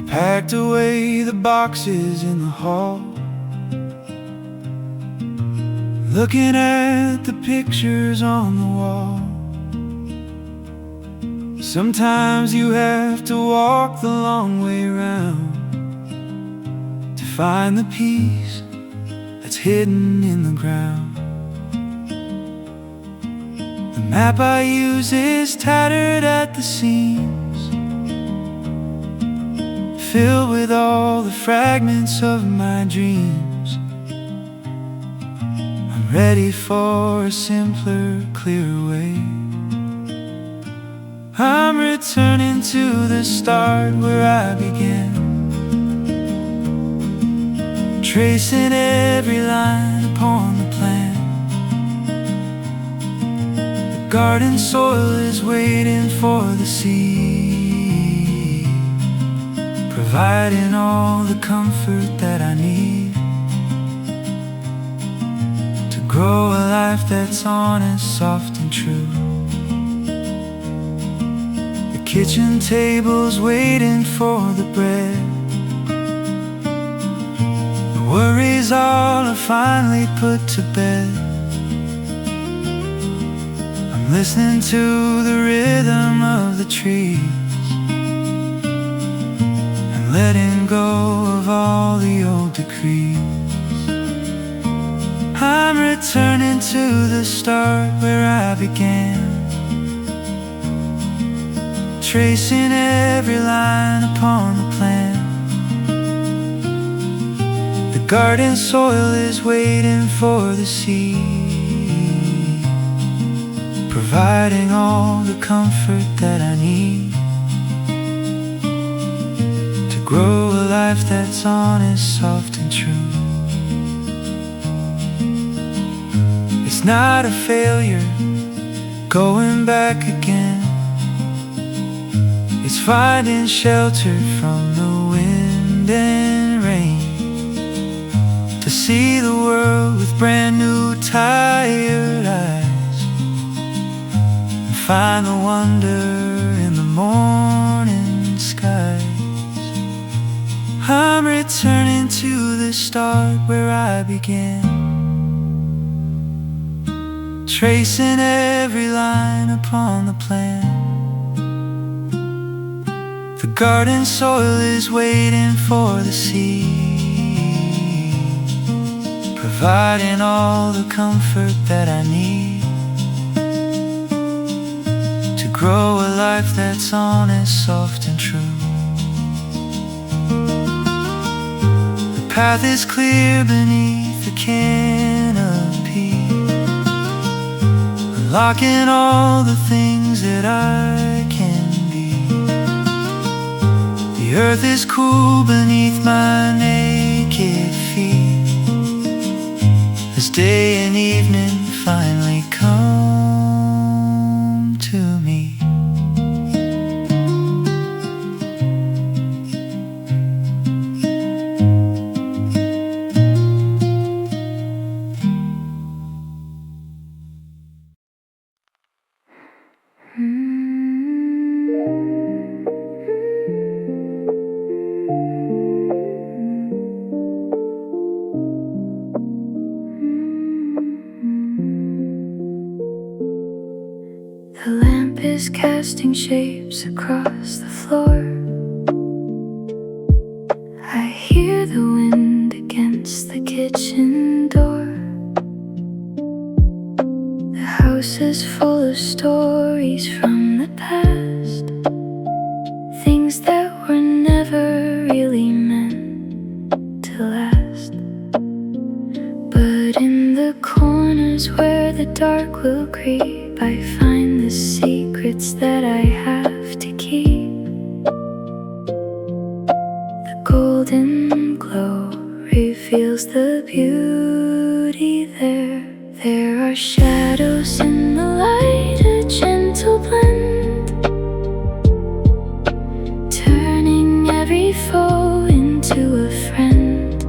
C: Packed away the boxes in the hall, looking at the pictures on the wall. Sometimes you have to walk the long way round to find the peace that's hidden in the ground. The map I use is tattered at the seams, filled with all the fragments of my dreams. I'm ready for a simpler, clearer way. I'm returning to the start where I began, tracing every line upon the plan. The garden soil is waiting for the seed, providing all the comfort that I need to grow a life that's honest, soft and true. The kitchen table's waiting for the bread, the worries all are finally put to bed. I'm listening to the rhythm of the trees and letting go of all the old decrees. I'm returning to the start where I began, tracing every line upon the plan. The garden soil is waiting for the seed, providing all the comfort that I need to grow a life that's honest, soft and true. It's not a failure, going back again. It's finding shelter from the wind and rain, to see the world with brand new tired eyes, and find the wonder in the morning skies. I'm returning to the start where I began, tracing every line upon the plan. The garden soil is waiting for the seed, providing all the comfort that I need to grow a life that's honest, soft and true. The path is clear beneath the canopy, unlocking all the things that I can be. The earth is cool beneath my naked feet, as day and evening finally come to me.
B: The lamp is casting shapes across the floor. I hear the wind against the kitchen door. The house is full of stories from the past, things that were never really meant to last. But in the corners where the dark will creep, I find the secrets that I have to keep. The golden glow reveals the beauty there. There are shadows in the light, a gentle blend, turning every foe into a friend.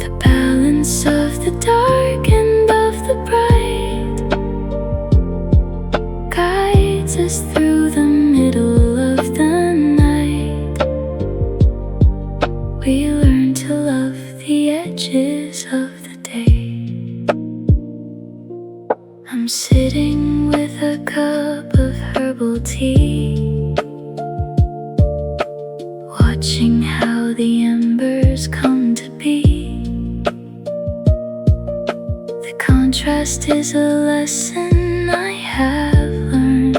B: The balance of the dark and of the bright guides us through the middle of the night. We learn to love the edges of the day. I'm sitting with a cup of herbal tea, watching how the embers come to be. The contrast is a lesson I have learned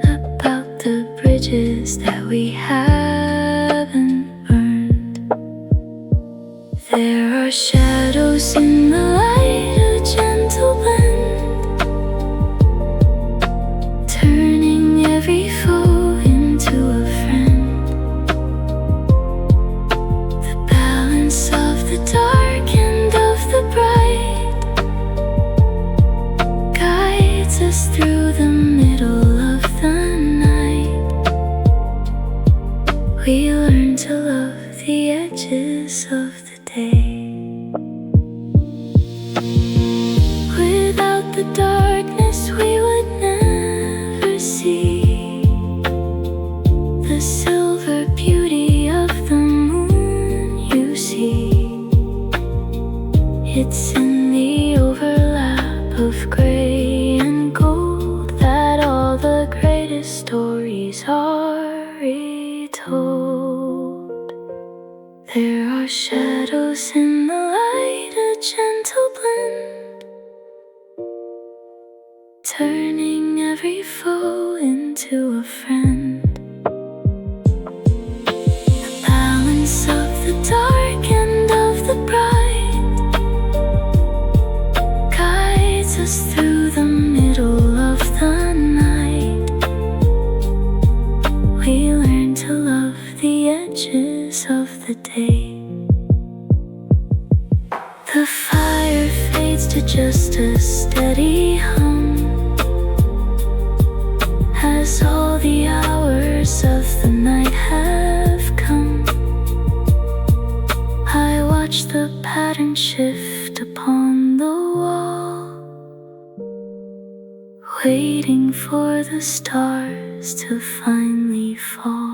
B: about the bridges that we haven't burned. There are shadows in the light, a gentle blend, turning every foe into a friend. The balance of the dark and of the bright guides us through to blend, turning every foe into a friend. The balance of the dark and of the bright guides us through the middle of the night. We learn to love the edges of the day. The fire fades to just a steady hum as all the hours of the night have come. I watch the pattern shift upon the wall, waiting for the stars to finally fall.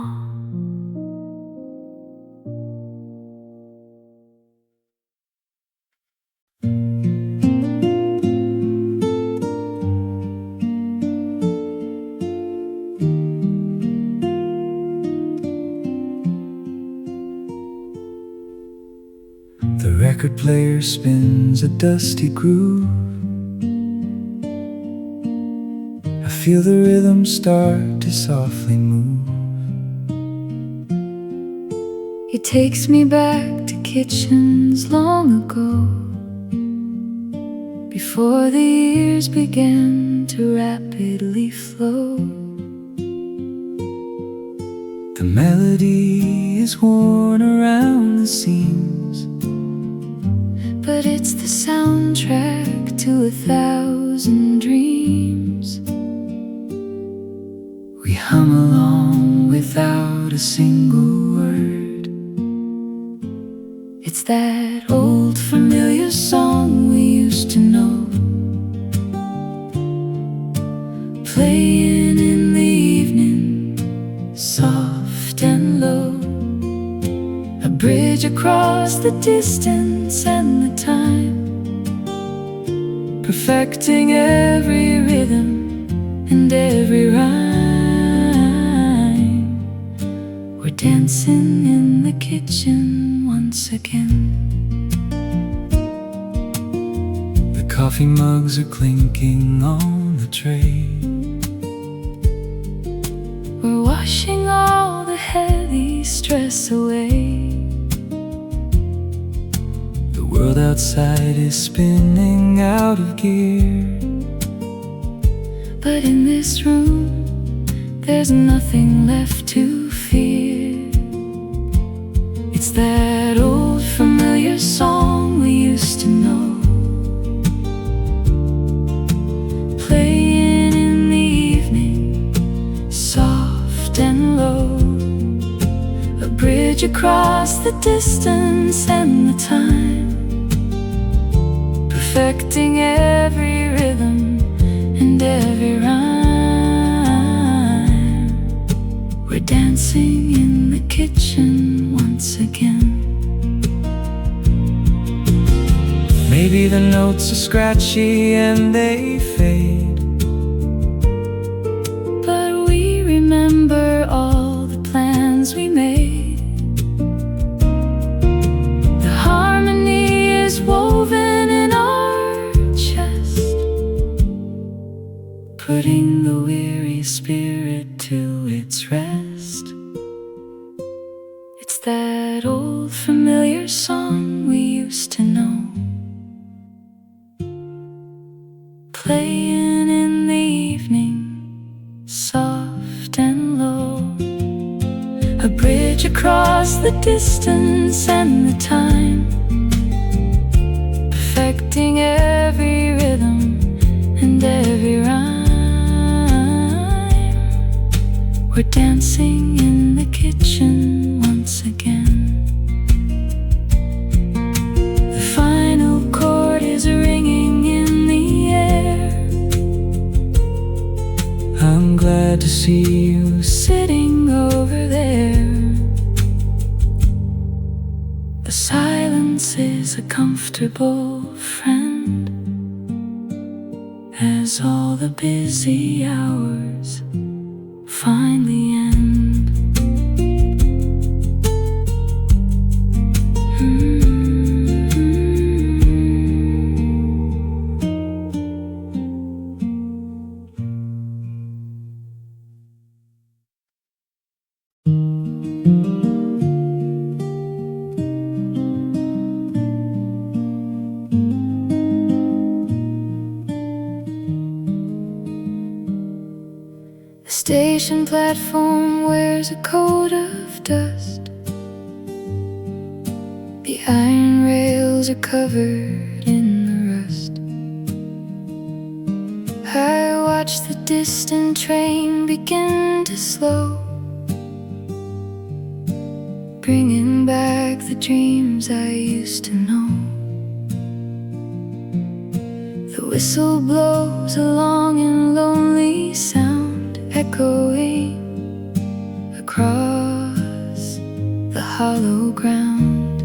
A: The record player spins a dusty groove. I feel the rhythm start to softly move. It takes me back to kitchens long ago, before the years began to rapidly flow. The melody is worn around the seams, but it's the soundtrack to 1,000 dreams. We hum along without a single word. It's that old familiar song we used to know, playing in the evening, soft and low. A bridge across the distance and the time, perfecting every rhythm and every rhyme. We're dancing in the kitchen once again. The coffee mugs are clinking on the tray. We're washing all the heavy stress away. The world outside is spinning out of gear, but in this room there's nothing left to fear. It's that old familiar song we used to know, playing in the evening, soft and low. A bridge across the distance and the time, perfecting every rhythm and every rhyme. We're dancing in the kitchen once again. Maybe the notes are scratchy and they fade, but we remember all the plans we made. The harmony is woven in our chest, putting the weary spirit to its rest. It's that old familiar song we used to know, playing in the evening, soft and low. A bridge across the distance and the time, perfecting every rhythm and every rhyme. We're dancing in the kitchen once again. The final chord is ringing in the air. I'm glad to see you sitting over there. The silence is a comfortable friend, as all the busy hours finally end.
B: station platform wears a coat of dust. The iron rails are covered in the rust. I watch the distant train begin to slow, bringing back the dreams I used to know. The whistle blows a long and lonely sound, echoing across the hollow ground.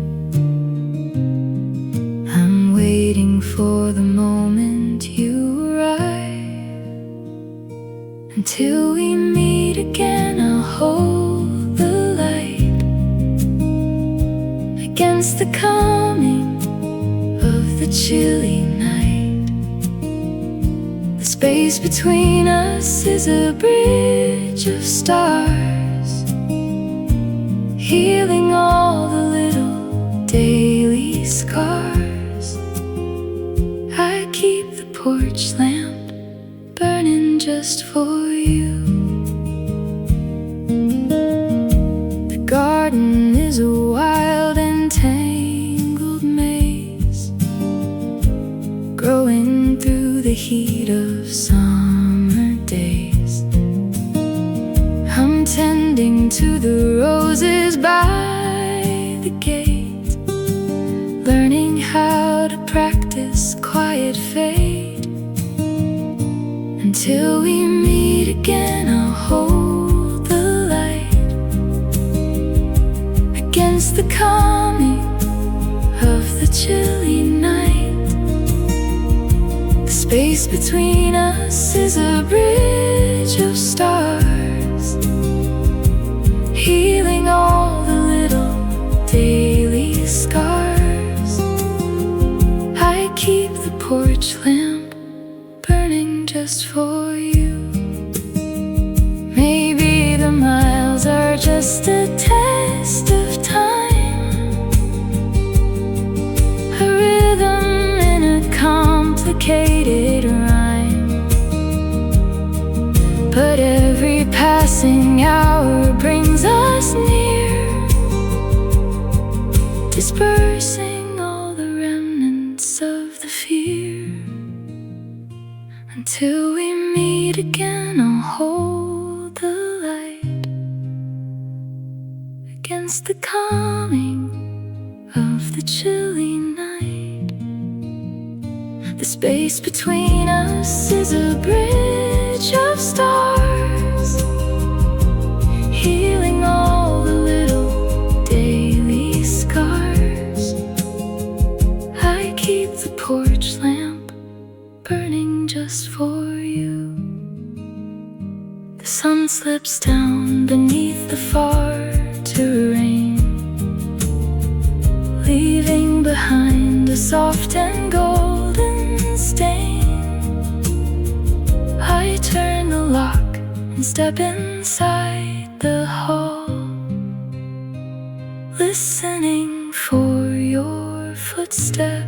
B: I'm waiting for the moment you arrive. Until we meet again, I'll hold the light against the coming of the chilly night. The space between us is a bridge of stars, healing all the little daily scars. I keep the porch lamp burning just for you. The garden is a wild and tangled maze, growing through the heat of summer days. I'm tending to the roses by the gate, learning how to practice quiet fate. Until we meet again, I'll hold the light against the coming of the chilly night. The space between us is a bridge of stars, healing all the little daily scars. I keep the porch lamp burning just for you. Maybe the miles are just a test of time, a rhythm in a complicated rhyme. But every passing hour brings us near, dispersing all the remnants of the fear. Until we meet again, I'll hold the light against the coming of the chilly night. The space between us is a bridge of stars, healing all the little daily scars. I keep the porch lamp burning just for you. The sun slips down beneath the far terrain, leaving behind a soft and golden stain. I turn the lock and step inside the hall, listening for your footsteps